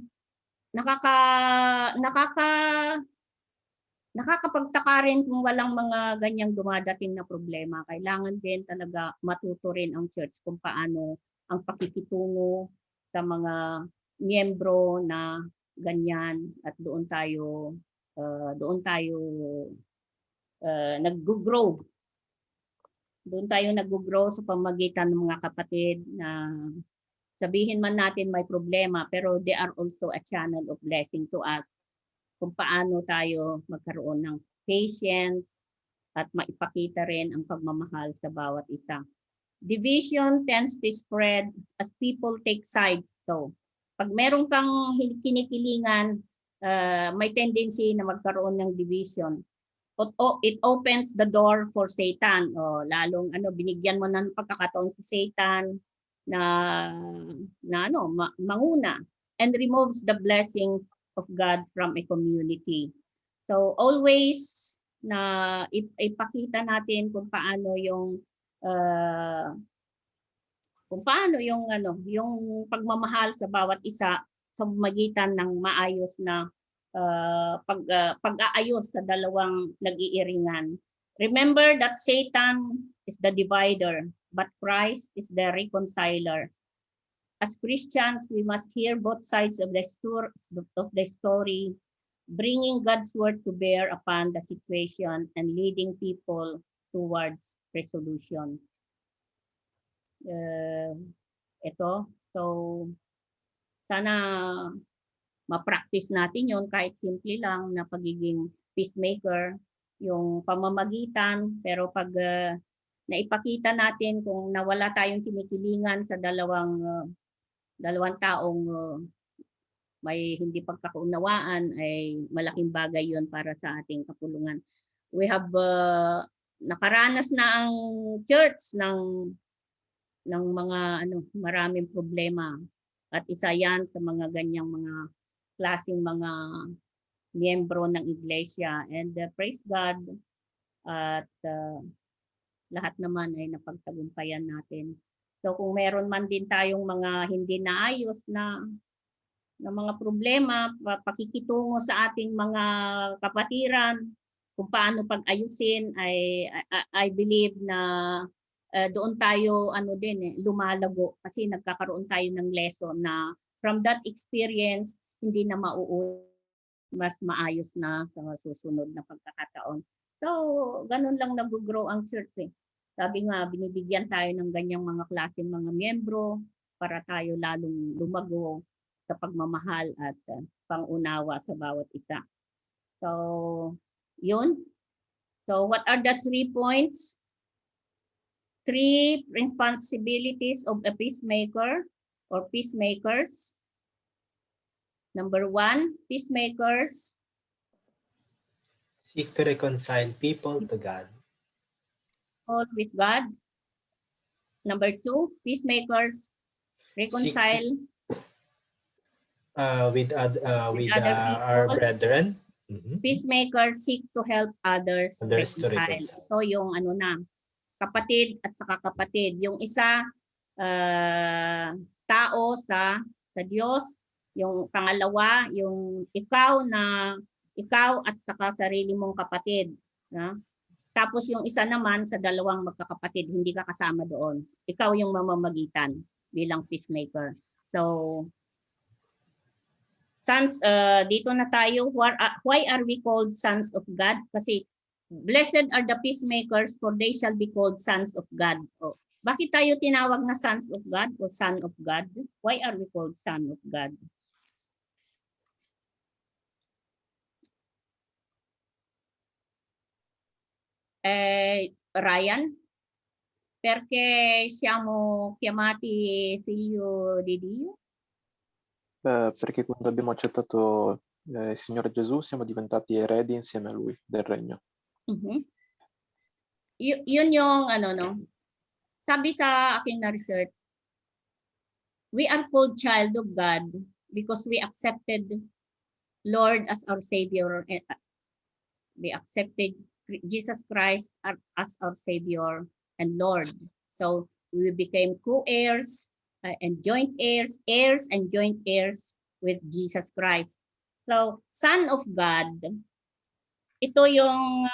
nakakapagtaka rin kung walang mga ganyang dumadating na problema. Kailangan din talaga matuto rin ang church kung paano ang pakikitungo sa mga miyembro na ganyan at doon tayo nag-grow. Doon tayo nag-grow sa pamagitan ng mga kapatid na sabihin man natin may problema pero they are also a channel of blessing to us. Kung paano tayo magkaroon ng patience at maipakita rin ang pagmamahal sa bawat isa. Division tends to spread as people take sides. So, pag meron kang kinikilingan, may tendency na magkaroon ng division. It opens the door for Satan. Lalong binigyan mo ng pagkakataon si Satan na manguna and removes the blessings of God from a community. So always na ipakita natin kung paano yung yung pagmamahal sa bawat isa sa magitan ng maayos na pag-aayos sa dalawang nag-iiringan. Remember that Satan is the divider, but Christ is the reconciler. As Christians, we must hear both sides of the story, bringing God's word to bear upon the situation and leading people towards resolution. Ito, so sana ma-practice natin yon kahit simple lang na pagiging peacemaker, yung pamamagitan, pero pag naipakita natin kung nawala tayong kinikilingan sa dalawang taong may hindi pagkakaunawaan, ay malaking bagay yon para sa ating kapulungan. We have nakaranas na ang church ng mga maraming problema, at isa yan sa mga ganyang mga klaseng mga miyembro ng iglesia, and praise God at lahat naman ay napagtagumpayan natin. So kung meron man din tayong mga hindi naayos na mga problema, pakikitungo sa ating mga kapatiran kung paano pag-ayusin, I believe na doon tayo lumalago, kasi nagkakaroon tayo ng lesson na from that experience hindi na mas maayos na sa susunod na pagkakataon. So ganun lang nag-grow ang church eh. Sabi nga, binibigyan tayo ng ganyang mga klaseng mga miyembro para tayo lalong lumago sa pagmamahal at pangunawa sa bawat isa. So yun. So what are the 3 points? 3 responsibilities of a peacemaker or peacemakers. Number 1, peacemakers seek to reconcile people to God. all with God. Number 2, peacemakers reconcile with other our people. brethren. Peacemakers seek to help others To reconcile. reconcile. So yung kapatid at saka kapatid. Yung isa tao sa Diyos, yung pangalawa yung ikaw at saka sarili mong kapatid, na? Tapos yung isa naman sa dalawang magkakapatid, hindi ka kasama doon. Ikaw yung mamamagitan bilang peacemaker. So sons, dito na tayo. Why are we called sons of God? Kasi blessed are the peacemakers, for they shall be called sons of God. Oh, bakit tayo tinawag na sons of God o son of God? Why are we called son of God? Ryan, perché siamo chiamati figlio di Dio? Perché quando abbiamo accettato il Signore Gesù siamo diventati eredi insieme a Lui del regno. Yun yung sabi sa aking na-research, we are called child of God because we accepted Lord as our Savior. We accepted Jesus Christ as our Savior and Lord. So we became co-heirs and joint heirs, heirs and joint heirs with Jesus Christ. So Son of God, ito yung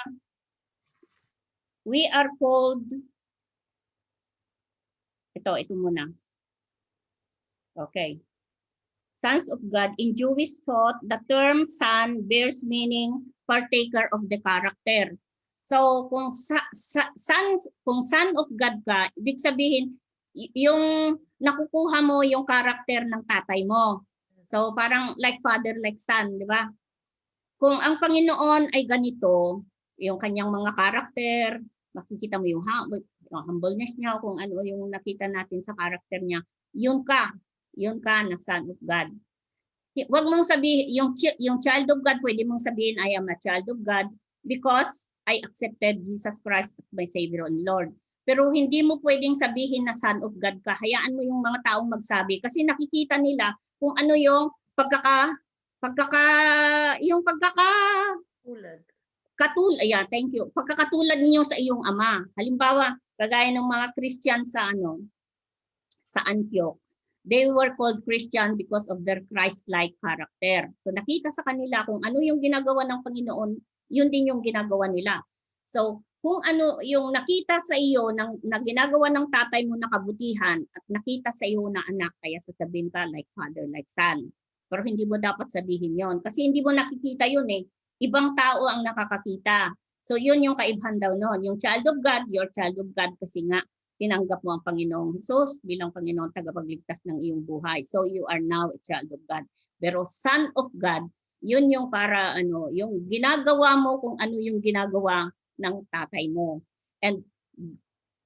we are called, ito muna. Okay. Sons of God, in Jewish thought, the term son bears meaning partaker of the character. So kung son of God ka, ibig sabihin yung nakukuha mo yung karakter ng tatay mo. So parang like father, like son, di ba? Kung ang Panginoon ay ganito, yung kanyang mga karakter, makikita mo yung humbleness niya, kung ano yung nakita natin sa karakter niya, yun ka na son of God. Huwag mong sabihin, yung child of God, pwede mong sabihin, I am a child of God because I accepted Jesus Christ as my Savior and Lord. Pero hindi mo pwedeng sabihin na son of God ka. Hayaan mo yung mga taong magsabi kasi nakikita nila kung ano yung thank you. Pagkakatulad niyo sa iyong ama. Halimbawa, kagaya ng mga Christian sa Antioch. They were called Christian because of their Christ-like character. So nakita sa kanila kung ano yung ginagawa ng Panginoon, yun din yung ginagawa nila. So kung ano yung nakita sa iyo na ginagawa ng tatay mo na kabutihan at nakita sa iyo na anak, kaya sasabihin ka like father, like son. Pero hindi mo dapat sabihin yon kasi hindi mo nakikita yun eh. Ibang tao ang nakakakita. So yun yung kaibahan daw noon. Yung child of God, your child of God kasi nga tinanggap mo ang Panginoong Hesus bilang Panginoong tagapagligtas ng iyong buhay. So you are now a child of God. Pero son of God, yun yung para ano, yung ginagawa mo kung ano yung ginagawa ng tatay mo. And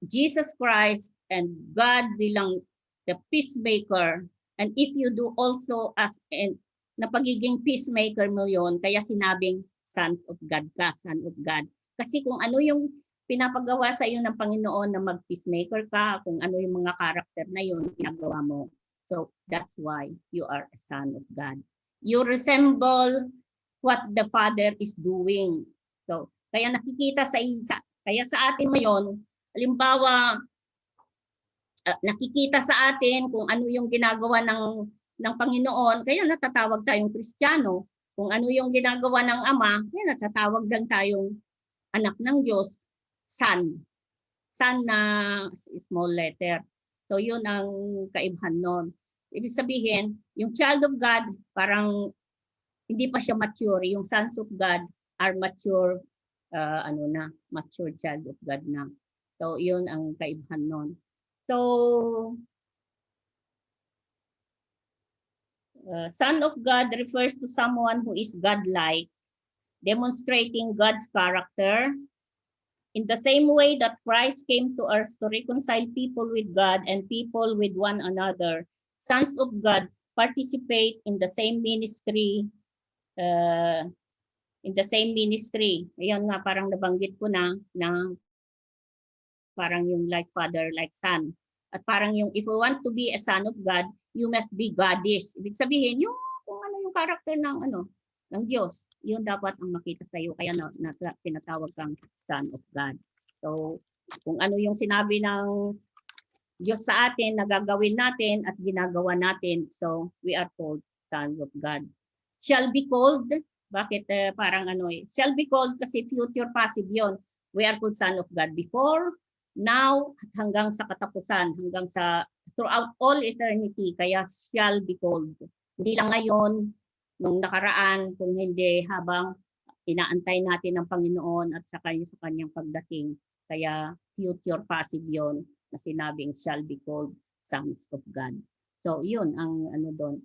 Jesus Christ and God bilang the peacemaker, and if you do also as na pagiging peacemaker mo yon, kaya sinabing sons of God ka, son of God. Kasi kung ano yung pinapagawa sa iyo ng Panginoon na mag-peacemaker ka, kung ano yung mga karakter na yun, ginagawa mo. So that's why you are a son of God. You resemble what the Father is doing. So kaya nakikita kaya sa atin ngayon, halimbawa, nakikita sa atin kung ano yung ginagawa ng Panginoon, kaya natatawag tayong Kristiyano. Kung ano yung ginagawa ng Ama, kaya natatawag lang tayong anak ng Diyos, son. Son na small letter. So yun ang kaibahan nun. Ibig sabihin, yung child of God, parang hindi pa siya mature. Yung sons of God are mature, mature child of God na. So yun ang kaibahan nun. So, son of God refers to someone who is God-like, demonstrating God's character. In the same way that Christ came to earth to reconcile people with God and people with one another, sons of God participate in the same ministry. Ayun nga, parang nabanggit ko na parang yung like father, like son. At parang yung if you want to be a son of God, you must be Godish. Ibig sabihin, yung kung ano yung character ng Diyos, yun dapat ang makita sa iyo, kaya tinatawag kang son of God. So, kung ano yung sinabi ng Diyos sa atin na gagawin natin at ginagawa natin, so we are called sons of God. Shall be called, bakit shall be called kasi future passive yon. We are called son of God before, now, at hanggang sa katapusan, hanggang sa throughout all eternity, kaya shall be called. Hindi lang ngayon, nung nakaraan, kung hindi habang inaantay natin ang Panginoon at sa kanyang pagdating. Kaya future passive yon na sinabing shall be called sons of God. So yun ang doon.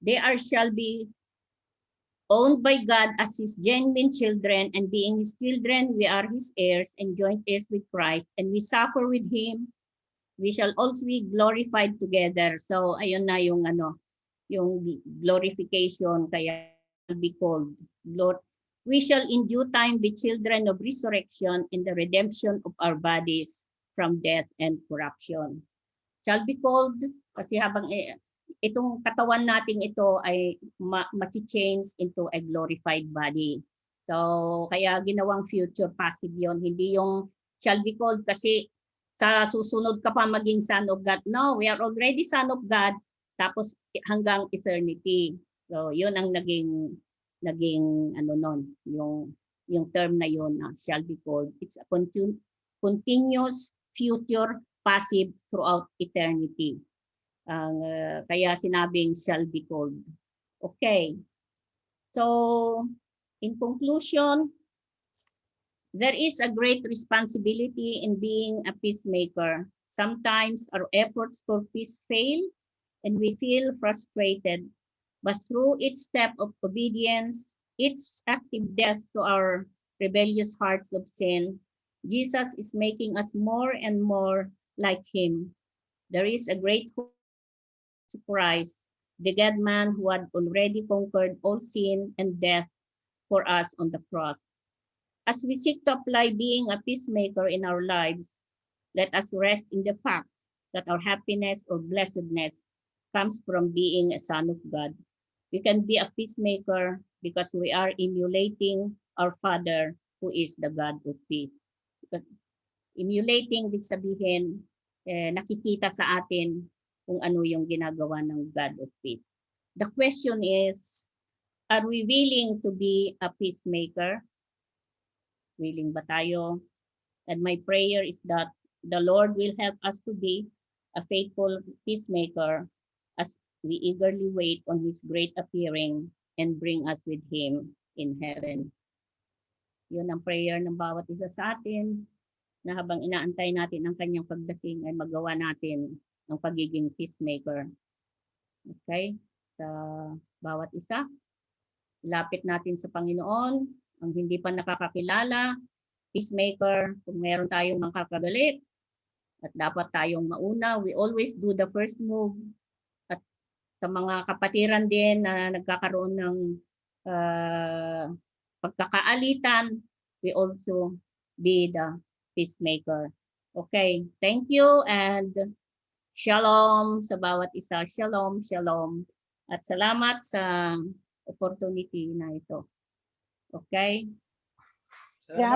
They shall be owned by God as His genuine children, and being His children, we are His heirs and joint heirs with Christ, and we suffer with Him. We shall also be glorified together. So ayun na yung yung glorification, kaya be called Lord. We shall in due time be children of resurrection in the redemption of our bodies from death and corruption. Shall be called kasi habang itong katawan nating ito ay ma-change into a glorified body. So kaya ginawang future passive yon, hindi yung shall be called kasi sa susunod ka pa maging son of God. No, we are already son of God. Tapos hanggang eternity. So yun ang naging nun, yung term na yun na shall be called. It's a continuous future passive throughout eternity. Kaya sinabing shall be called. Okay. So in conclusion, there is a great responsibility in being a peacemaker. Sometimes our efforts for peace fail, and we feel frustrated. But through each step of obedience, each active death to our rebellious hearts of sin, Jesus is making us more and more like Him. There is a great hope to Christ, the God-man who had already conquered all sin and death for us on the cross. As we seek to apply being a peacemaker in our lives, let us rest in the fact that our happiness or blessedness comes from being a son of God. We can be a peacemaker because we are emulating our Father who is the God of peace. Because emulating, ibig sabihin, nakikita sa atin kung ano yung ginagawa ng God of peace. The question is, are we willing to be a peacemaker? Willing ba tayo? And my prayer is that the Lord will help us to be a faithful peacemaker as we eagerly wait on His great appearing and bring us with Him in heaven. Yun ang prayer ng bawat isa sa atin, na habang inaantay natin ang kanyang pagdating ay magawa natin ang pagiging peacemaker. Okay? Sa bawat isa, ilapit natin sa Panginoon ang hindi pa nakakakilala, peacemaker, kung meron tayong makakagalit at dapat tayong mauna, we always do the first move. At sa mga kapatiran din na nagkakaroon ng pagkakaalitan, we also be the peacemaker. Okay, thank you and shalom sa bawat isa. Shalom, shalom. At salamat sa opportunity na ito. Okay? Salamat